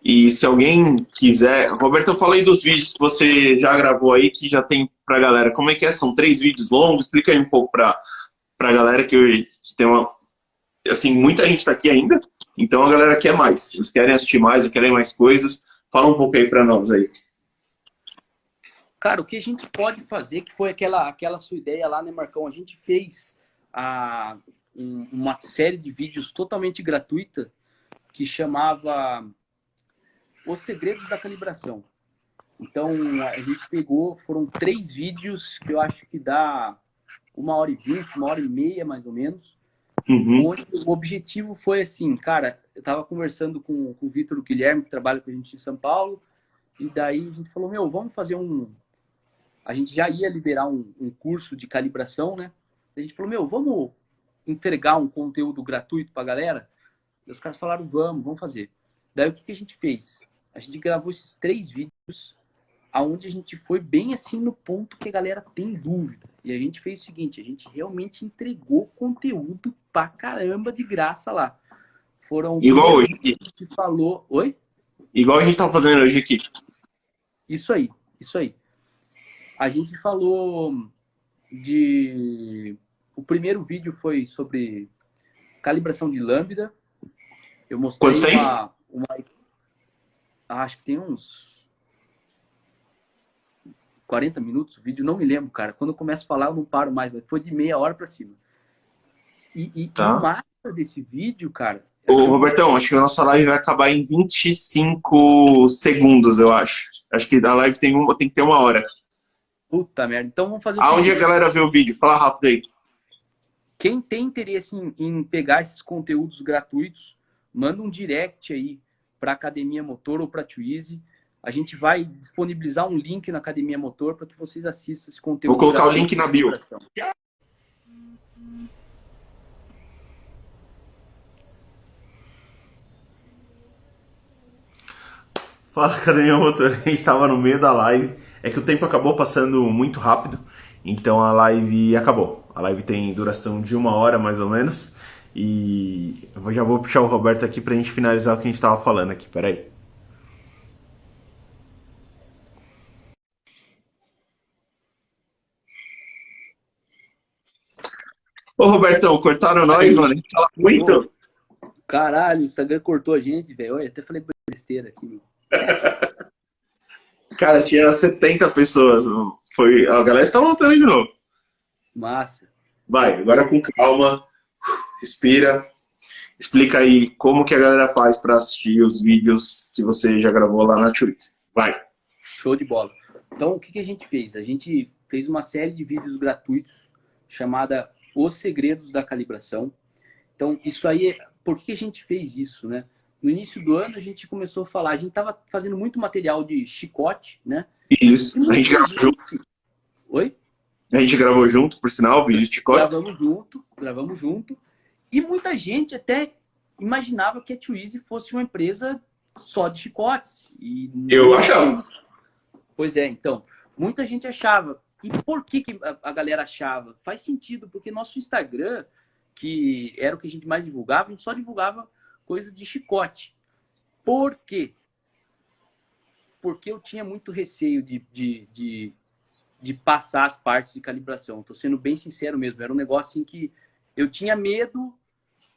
E se alguém quiser... Roberto, eu falei dos vídeos que você já gravou aí, que já tem pra galera. Como é que é? São 3 vídeos longos? Explica aí um pouco pra galera que tem uma... Assim, muita gente tá aqui ainda, então a galera quer mais. Eles querem assistir mais, querem mais coisas. Fala um pouco aí pra nós aí. Cara, o que a gente pode fazer, que foi aquela sua ideia lá, né, Marcão? A gente fez uma série de vídeos totalmente gratuita que chamava Os Segredos da Calibração. Então, a gente pegou, foram 3 vídeos que eu acho que dá 1h20, 1h30 mais ou menos. Onde o objetivo foi assim, cara, eu tava conversando com o Vitor Guilherme, que trabalha com a gente em São Paulo, e daí a gente falou, vamos fazer a gente já ia liberar um curso de calibração, né? A gente falou, vamos entregar um conteúdo gratuito pra galera? E os caras falaram, vamos fazer. Daí o que a gente fez? A gente gravou esses 3 vídeos, aonde a gente foi bem assim no ponto que a galera tem dúvida. E a gente fez o seguinte, a gente realmente entregou conteúdo pra caramba de graça lá. Foram... Igual hoje aqui. A gente falou... Oi? Igual a gente tá fazendo hoje aqui. Isso aí. A gente falou o primeiro vídeo foi sobre calibração de lambda. Eu mostrei Quanto tempo? Acho que tem uns 40 minutos o vídeo, não me lembro, cara. Quando eu começo a falar, eu não paro mais, mas foi de meia hora pra cima. E Tá. o massa desse vídeo, cara... Ô, Robertão, acho que a nossa live vai acabar em 25 segundos, eu acho. Acho que a live tem que ter 1 hora. Puta merda. Então vamos fazer Aonde a galera vê o vídeo? Fala rápido aí. Quem tem interesse em pegar esses conteúdos gratuitos, manda um direct aí para Academia Motor ou para a Twizy. A gente vai disponibilizar um link na Academia Motor para que vocês assistam esse conteúdo. Vou colocar o link na bio. Fala, Academia Motor. A gente estava no meio da live. É que o tempo acabou passando muito rápido. Então a live acabou. A live tem duração de 1 hora, mais ou menos. E eu já vou puxar o Roberto aqui pra gente finalizar o que a gente tava falando aqui. Peraí. Ô, Robertão, cortaram nós, mano. A gente fala muito. Caralho, o Instagram cortou a gente, velho. Olha, até falei besteira aqui, meu. Cara, tinha 70 pessoas. A galera está voltando de novo. Massa. Vai, agora com calma. Respira. Explica aí como que a galera faz para assistir os vídeos que você já gravou lá na Twitch. Vai. Show de bola. Então, o que a gente fez? A gente fez uma série de vídeos gratuitos chamada Os Segredos da Calibração. Então, isso aí, por que a gente fez isso, né? No início do ano, a gente começou a falar, a gente estava fazendo muito material de chicote, né? Isso, a gente gravou junto. Oi? A gente gravou junto, por sinal, o vídeo de chicote. Gravamos junto. E muita gente até imaginava que a Twizy fosse uma empresa só de chicotes. E eu achava. Pois é, então, muita gente achava. E por que a galera achava? Faz sentido, porque nosso Instagram, que era o que a gente mais divulgava, a gente só divulgava coisa de chicote. Por quê? Porque eu tinha muito receio de passar as partes de calibração. Estou sendo bem sincero mesmo. Era um negócio em que eu tinha medo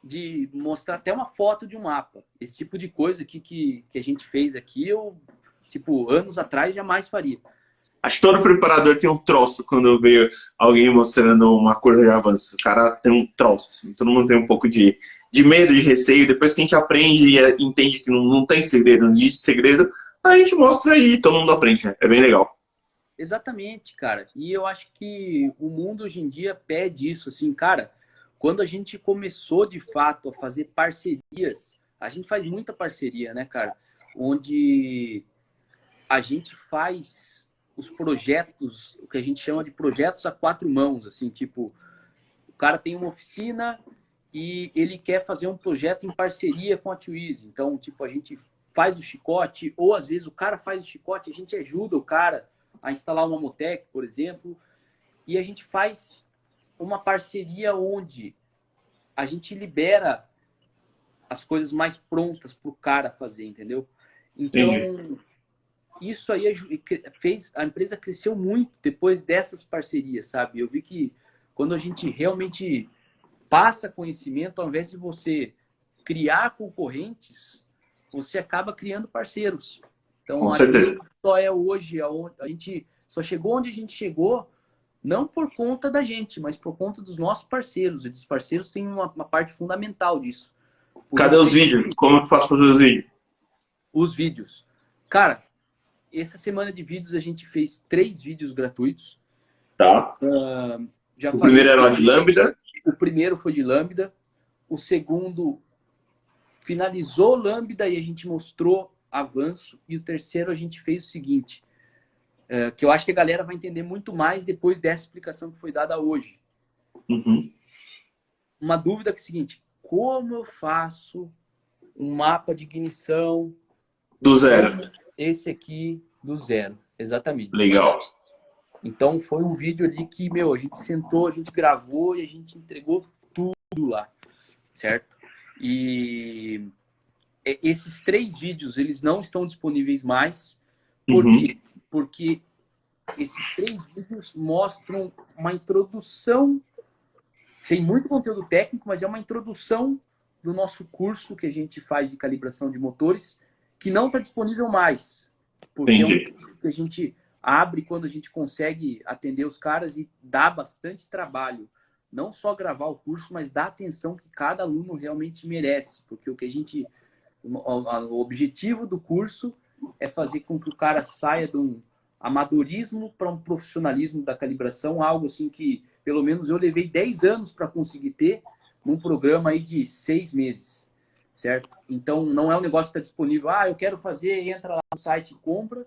de mostrar até uma foto de um mapa. Esse tipo de coisa aqui que a gente fez aqui, eu, tipo, anos atrás jamais faria. Acho que todo preparador tem um troço quando veio alguém mostrando uma curva de avanço. O cara tem um troço, assim. Todo mundo tem um pouco de medo, de receio. Depois que a gente aprende e entende que não tem segredo, não existe segredo, a gente mostra aí, todo mundo aprende. É bem legal. Exatamente, cara. E eu acho que o mundo hoje em dia pede isso, assim, cara. Quando a gente começou, de fato, a fazer parcerias, a gente faz muita parceria, né, cara? Onde a gente faz os projetos, o que a gente chama de projetos a 4 mãos, assim, tipo, o cara tem uma oficina e ele quer fazer um projeto em parceria com a Twizy. Então, tipo, a gente faz o chicote, ou às vezes o cara faz o chicote, a gente ajuda o cara a instalar uma Motec, por exemplo, e a gente faz uma parceria onde a gente libera as coisas mais prontas para o cara fazer, entendeu? Então, entendi. Isso aí fez a empresa cresceu muito depois dessas parcerias, sabe? Eu vi que quando a gente realmente passa conhecimento, ao invés de você criar concorrentes, você acaba criando parceiros. Então, com certeza. Só é hoje, a gente só chegou onde a gente chegou, não por conta da gente, mas por conta dos nossos parceiros. E os parceiros têm uma parte fundamental disso. Cadê os vídeos? Como eu faço para fazer os vídeos? Os vídeos. Cara, essa semana de vídeos a gente fez 3 vídeos gratuitos. Tá. O primeiro era de Lambda. O primeiro foi de Lambda. O segundo finalizou Lambda e a gente mostrou avanço. E o terceiro a gente fez o seguinte, que eu acho que a galera vai entender muito mais depois dessa explicação que foi dada hoje. Uhum. Uma dúvida que é a seguinte, como eu faço um mapa de ignição do zero? Esse aqui do zero, exatamente. Legal. Então foi um vídeo ali que, a gente sentou, a gente gravou e a gente entregou tudo lá, certo? E esses 3 vídeos, eles não estão disponíveis mais. Por quê? Porque esses 3 vídeos mostram uma introdução. Tem muito conteúdo técnico, mas é uma introdução do nosso curso que a gente faz de calibração de motores, que não está disponível mais. Porque entendi. É um curso que a gente abre quando a gente consegue atender os caras e dá bastante trabalho. Não só gravar o curso, mas dar atenção que cada aluno realmente merece. Porque o objetivo do curso é fazer com que o cara saia de um amadorismo para um profissionalismo da calibração, algo assim que, pelo menos, eu levei 10 anos para conseguir ter num programa aí de 6 meses. certo? Então, não é um negócio que está disponível. Ah, eu quero fazer, entra lá no site e compra,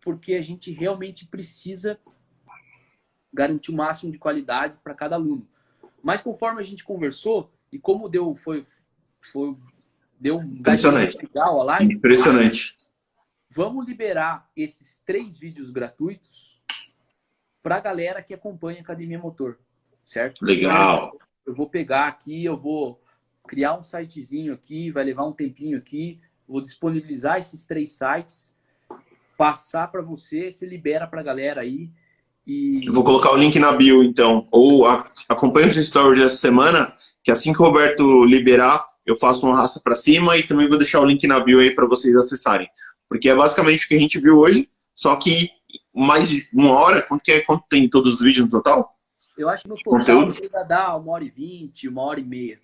porque a gente realmente precisa garantir o máximo de qualidade para cada aluno. Mas conforme a gente conversou, e como deu um engajamento Impressionante. legal a live, Impressionante. vamos liberar esses 3 vídeos gratuitos para a galera que acompanha a Academia Motor, certo? Legal. Eu vou pegar aqui, eu vou criar um sitezinho aqui, vai levar um tempinho aqui, vou disponibilizar esses 3 sites, passar para você, se libera para a galera aí. Eu vou colocar o link na bio, então. Ou acompanhe os stories dessa semana, que assim que o Roberto liberar, eu faço uma raça para cima e também vou deixar o link na bio aí para vocês acessarem. Porque é basicamente o que a gente viu hoje, só que mais de 1 hora. Quanto tem todos os vídeos no total? Eu acho que no total chega a dar 1h20, 1h30.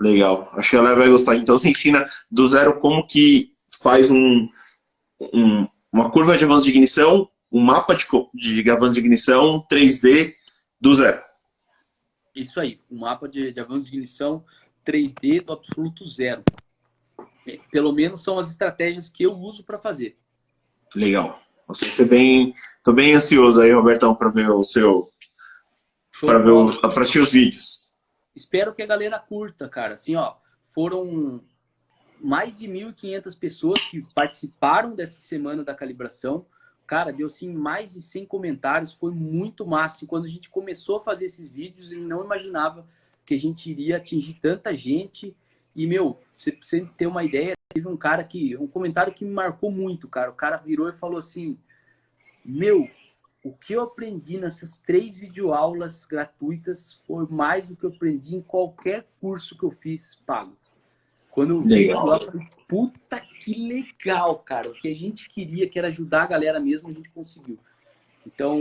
Legal. Acho que a galera vai gostar. Então você ensina do zero como que faz uma curva de avanço de ignição, um mapa de avanço de ignição 3D do zero. Isso aí, um mapa de avanço de ignição 3D do absoluto zero. Pelo menos são as estratégias que eu uso para fazer. Legal. Tô bem ansioso aí, Robertão, para ver o seu, para assistir os vídeos. Espero que a galera curta, cara. Assim, ó, foram mais de 1.500 pessoas que participaram dessa semana da calibração. Cara, deu assim mais de 100 comentários, foi muito massa. E quando a gente começou a fazer esses vídeos, eu não imaginava que a gente iria atingir tanta gente. E, meu, pra você ter uma ideia, teve um comentário que me marcou muito, cara. O cara virou e falou assim, meu, o que eu aprendi nessas 3 videoaulas gratuitas foi mais do que eu aprendi em qualquer curso que eu fiz pago. Quando eu vi lá, eu falei, puta que legal, cara. O que a gente queria, que era ajudar a galera mesmo, a gente conseguiu. Então,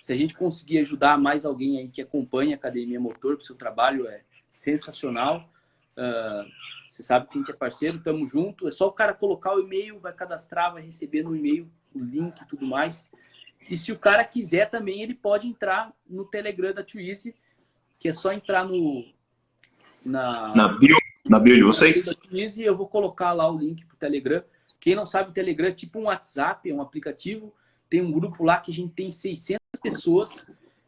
se a gente conseguir ajudar mais alguém aí que acompanha a Academia Motor, que o seu trabalho é sensacional. Você sabe que a gente é parceiro, tamo junto. É só o cara colocar o e-mail, vai cadastrar, vai receber no e-mail o link e tudo mais. E se o cara quiser também, ele pode entrar no Telegram da Twizy, que é só entrar na bio de vocês? E eu vou colocar lá o link pro Telegram. Quem não sabe, o Telegram é tipo um WhatsApp, é um aplicativo. Tem um grupo lá que a gente tem 600 pessoas,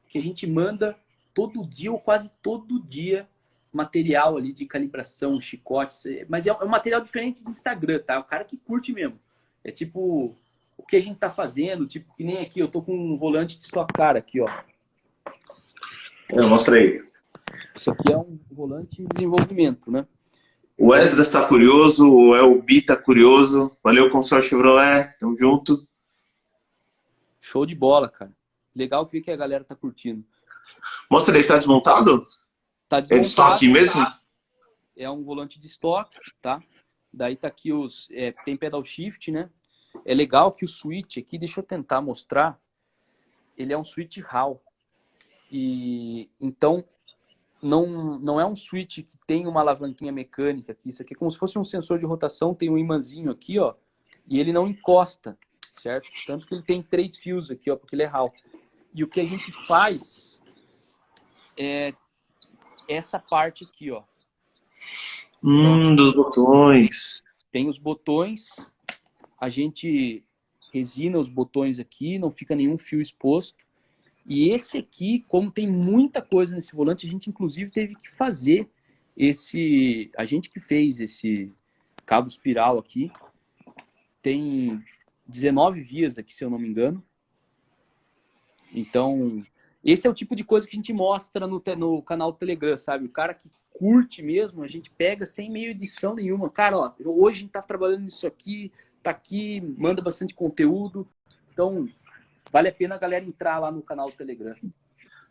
que a gente manda todo dia ou quase todo dia material ali de calibração, chicotes. Mas é um material diferente do Instagram, tá? O cara que curte mesmo. É tipo o que a gente tá fazendo, tipo que nem aqui, eu tô com um volante de Stock Car aqui, ó. Mostra aí. Isso aqui é um volante em desenvolvimento, né? O Esdras está curioso, o Elbi está curioso. Valeu, Consórcio Chevrolet. Tamo junto. Show de bola, cara. Legal ver que a galera tá curtindo. Mostra aí, tá desmontado? Tá desmontado. É de estoque mesmo? Tá. É um volante de estoque, tá? Daí tá aqui tem pedal shift, né? É legal que o switch aqui, deixa eu tentar mostrar. Ele é um switch Hall. E então não é um switch que tem uma alavanquinha mecânica aqui. Isso aqui é como se fosse um sensor de rotação, tem um imãzinho aqui, ó, e ele não encosta, certo? Tanto que ele tem 3 fios aqui, ó, porque ele é Hall. E o que a gente faz é essa parte aqui, ó. Dos botões. Tem os botões, a gente resina os botões aqui, não fica nenhum fio exposto. E esse aqui, como tem muita coisa nesse volante, a gente inclusive teve que fazer a gente que fez esse cabo espiral aqui. Tem 19 vias aqui, se eu não me engano. Então, esse é o tipo de coisa que a gente mostra no canal do Telegram, sabe? O cara que curte mesmo, a gente pega sem meio edição nenhuma. Cara, ó, hoje a gente tá trabalhando nisso aqui, tá aqui, manda bastante conteúdo. Então, vale a pena a galera entrar lá no canal do Telegram.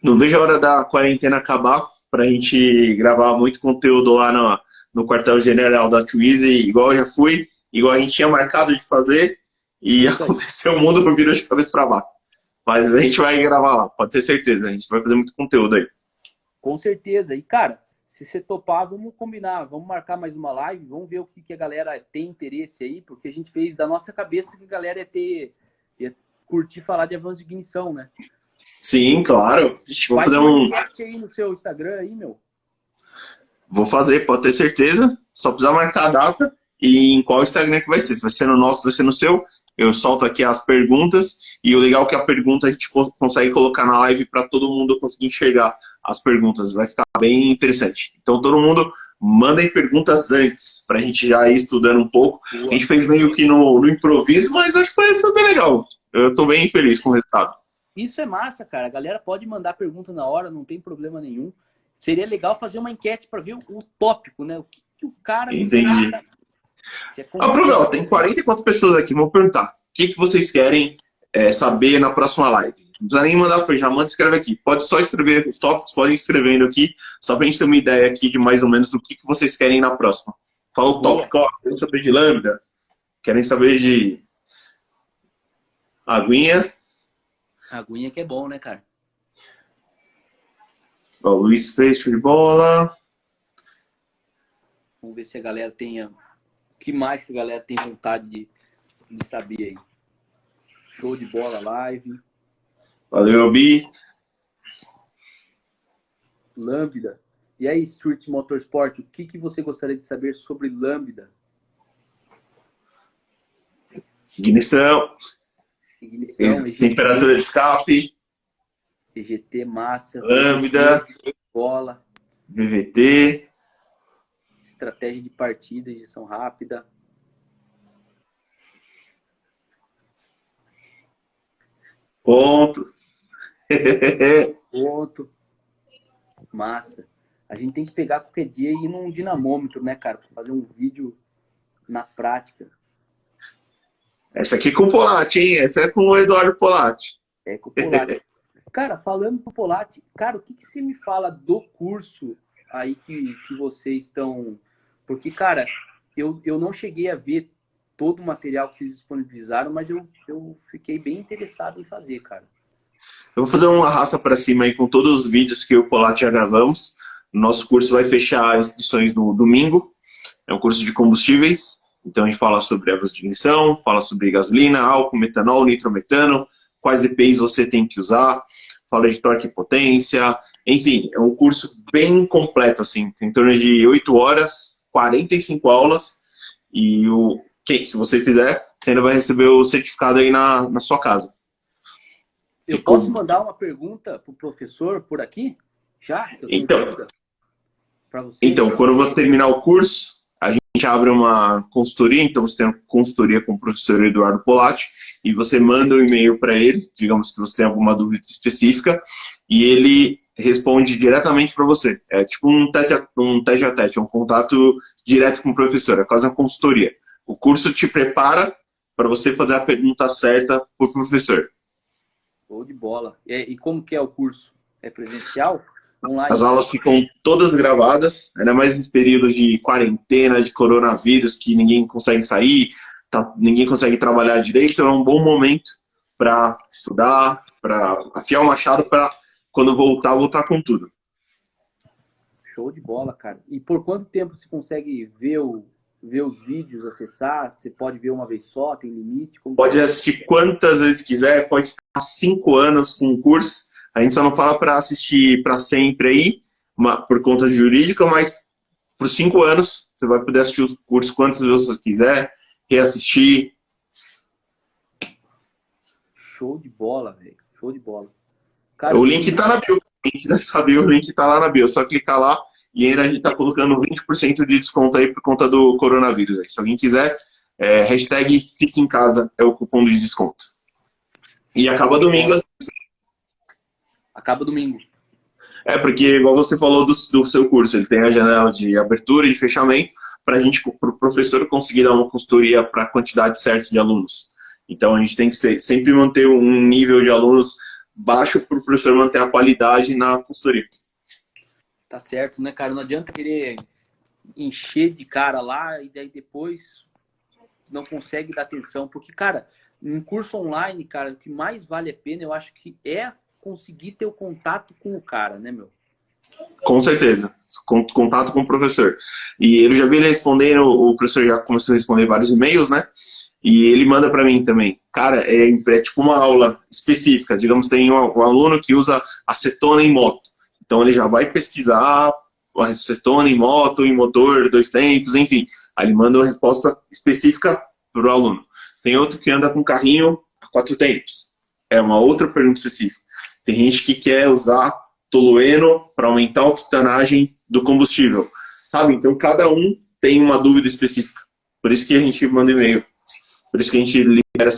Não vejo a hora da quarentena acabar pra gente gravar muito conteúdo lá no quartel-general da Twizy, igual eu já fui, igual a gente tinha marcado de fazer, e aconteceu, o mundo virou de cabeça pra baixo. Mas a gente vai gravar lá, pode ter certeza, a gente vai fazer muito conteúdo aí. Com certeza. E, cara, se você topar, vamos combinar, vamos marcar mais uma live, vamos ver o que a galera tem interesse aí, porque a gente fez da nossa cabeça que a galera ia curtir falar de avanço de ignição, né? Sim, claro. Vou fazer um aí no seu Instagram aí, meu. Vou fazer, pode ter certeza. só precisa marcar a data e em qual Instagram que vai ser. Se vai ser no nosso, vai ser no seu. Eu solto aqui as perguntas e o legal é que a pergunta a gente consegue colocar na live para todo mundo conseguir enxergar as perguntas. Vai ficar bem interessante. Então todo mundo mandem perguntas antes, para a gente já ir estudando um pouco. A gente fez meio que no improviso, mas acho que foi bem legal. Eu estou bem feliz com o resultado. Isso é massa, cara. A galera pode mandar pergunta na hora, não tem problema nenhum. Seria legal fazer uma enquete para ver o tópico, né? O que o cara... Entendi. Aproveita, tem 44 pessoas aqui, vou perguntar. O que vocês querem saber na próxima live? Não precisa nem mandar, já manda, escreve aqui. Pode só escrever os tópicos, podem ir escrevendo aqui, só pra gente ter uma ideia aqui de mais ou menos do que vocês querem na próxima. Fala o tópico, ó, querem saber de lambda, querem saber de aguinha. Aguinha que é bom, né, cara? Ó, o Luiz fez show de bola. Vamos ver se a galera tenha... O que mais que a galera tem vontade de saber aí? Show de bola, live. Valeu, Bi. Lambda. E aí, Street Motorsport, o que você gostaria de saber sobre Lambda? Ignição. Temperatura de escape. EGT, massa. Lambda. Bola. VVT. Estratégia de partida, injeção rápida. Ponto. Ponto. Massa. A gente tem que pegar qualquer dia e ir num dinamômetro, né, cara? Pra fazer um vídeo na prática. Essa aqui é com o Polatti, hein? Essa é com o Eduardo Polatti. É com o Polatti. Cara, falando do Polatti, cara, o que você me fala do curso aí que vocês estão... Porque, cara, eu não cheguei a ver todo o material que vocês disponibilizaram, mas eu fiquei bem interessado em fazer, cara. Eu vou fazer uma raça para cima aí com todos os vídeos que eu e o Polatti já gravamos. Nosso curso vai fechar inscrições no domingo. É um curso de combustíveis. Então a gente fala sobre ervas de ignição, fala sobre gasolina, álcool, metanol, nitrometano, quais EPIs você tem que usar, fala de torque e potência. Enfim, é um curso bem completo, assim. Tem em torno de 8 horas, 45 aulas. E se você fizer, você ainda vai receber o certificado aí na sua casa. Eu posso mandar uma pergunta para o professor por aqui? Já? Então, quando eu vou terminar o curso, a gente abre uma consultoria. Então, você tem uma consultoria com o professor Eduardo Polatti e você manda um e-mail para ele, digamos que você tem alguma dúvida específica, e ele responde diretamente para você. É tipo um tete a tete, um contato direto com o professor, é quase uma consultoria. O curso te prepara para você fazer a pergunta certa para o professor. Show de bola. E como que é o curso? É presencial? Online? As aulas ficam todas gravadas, ainda mais nesse período de quarentena, de coronavírus, que ninguém consegue sair, ninguém consegue trabalhar direito, então é um bom momento para estudar, para afiar o machado, para quando voltar com tudo. Show de bola, cara. E por quanto tempo você consegue ver os vídeos, acessar? Você pode ver uma vez só? Tem limite? Pode assistir quantas vezes quiser, pode ficar 5 anos com o curso. A gente só não fala para assistir para sempre aí, por conta jurídica, mas por 5 anos você vai poder assistir os cursos quantas vezes você quiser, reassistir. Show de bola, velho. Show de bola. Cara, o link tá na bio. Quem quiser saber, o link tá lá na bio. É só clicar lá e ainda a gente tá colocando 20% de desconto aí por conta do coronavírus. Se alguém quiser, hashtag Fique em Casa é o cupom de desconto. E acaba domingo. Acaba domingo. Porque igual você falou do seu curso, ele tem a janela de abertura e de fechamento para o professor conseguir dar uma consultoria para a quantidade certa de alunos. Então a gente tem que sempre manter um nível de alunos baixo para o professor manter a qualidade na consultoria. Tá certo, né, cara? Não adianta querer encher de cara lá e daí depois não consegue dar atenção. Porque, cara, em curso online, cara, o que mais vale a pena, eu acho que é conseguir ter o contato com o cara, né, meu? Com certeza. Contato com o professor. E eu já vi ele respondendo, o professor já começou a responder vários e-mails, né? E ele manda para mim também. Cara, é tipo uma aula específica. Digamos, tem um aluno que usa acetona em moto. Então ele já vai pesquisar uma cetona em moto, em motor, 2 tempos, enfim. Aí ele manda uma resposta específica para o aluno. Tem outro que anda com carrinho a 4 tempos. É uma outra pergunta específica. Tem gente que quer usar tolueno para aumentar a octanagem do combustível. Sabe? Então, cada um tem uma dúvida específica. Por isso que a gente manda e-mail. Por isso que a gente libera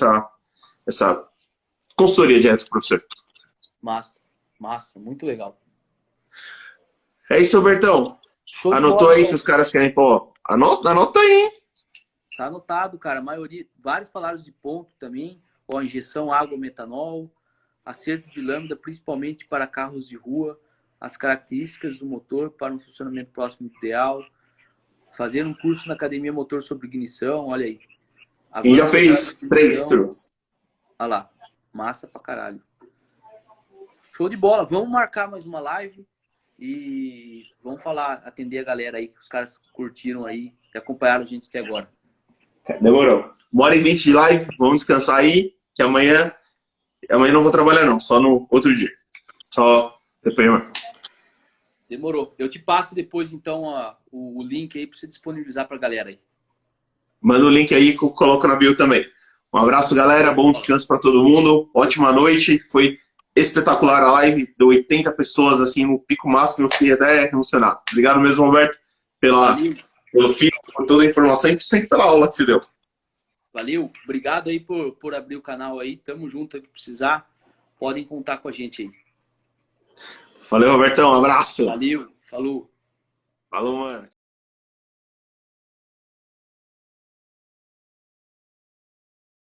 essa consultoria direto pro professor. Massa, massa, muito legal. É isso, Bertão. Show de Anotou bola, aí então. que os caras querem, pô, anota aí, hein? Tá anotado, cara. A maioria, vários falaram de ponto também. Ó, injeção água metanol, acerto de lâmina, principalmente para carros de rua, as características do motor para um funcionamento próximo do ideal, fazer um curso na academia motor sobre ignição, olha aí. Quem já Avanço fez da 3 ignição. turmas? Olha lá, massa pra caralho. Show de bola. Vamos marcar mais uma live e vamos falar, atender a galera aí que os caras curtiram aí, que acompanharam a gente até agora. Demorou. 1h20 de live, vamos descansar aí, que amanhã não vou trabalhar não, só no outro dia. Só depois, mano. Demorou. Eu te passo depois, então, o link aí para você disponibilizar para a galera aí. Manda o link aí que eu coloco na bio também. Um abraço, galera. Bom descanso para todo mundo. Ótima noite. Foi espetacular a live. Deu 80 pessoas, assim, no pico máximo. Eu fiquei até emocionado. Obrigado mesmo, Roberto, pelo feedback, por toda a informação e principalmente pela aula que você deu. Valeu. Obrigado aí por abrir o canal aí. Tamo junto aí que precisar. Podem contar com a gente aí. Valeu, Robertão. Um abraço. Valeu. Falou. Falou, mano.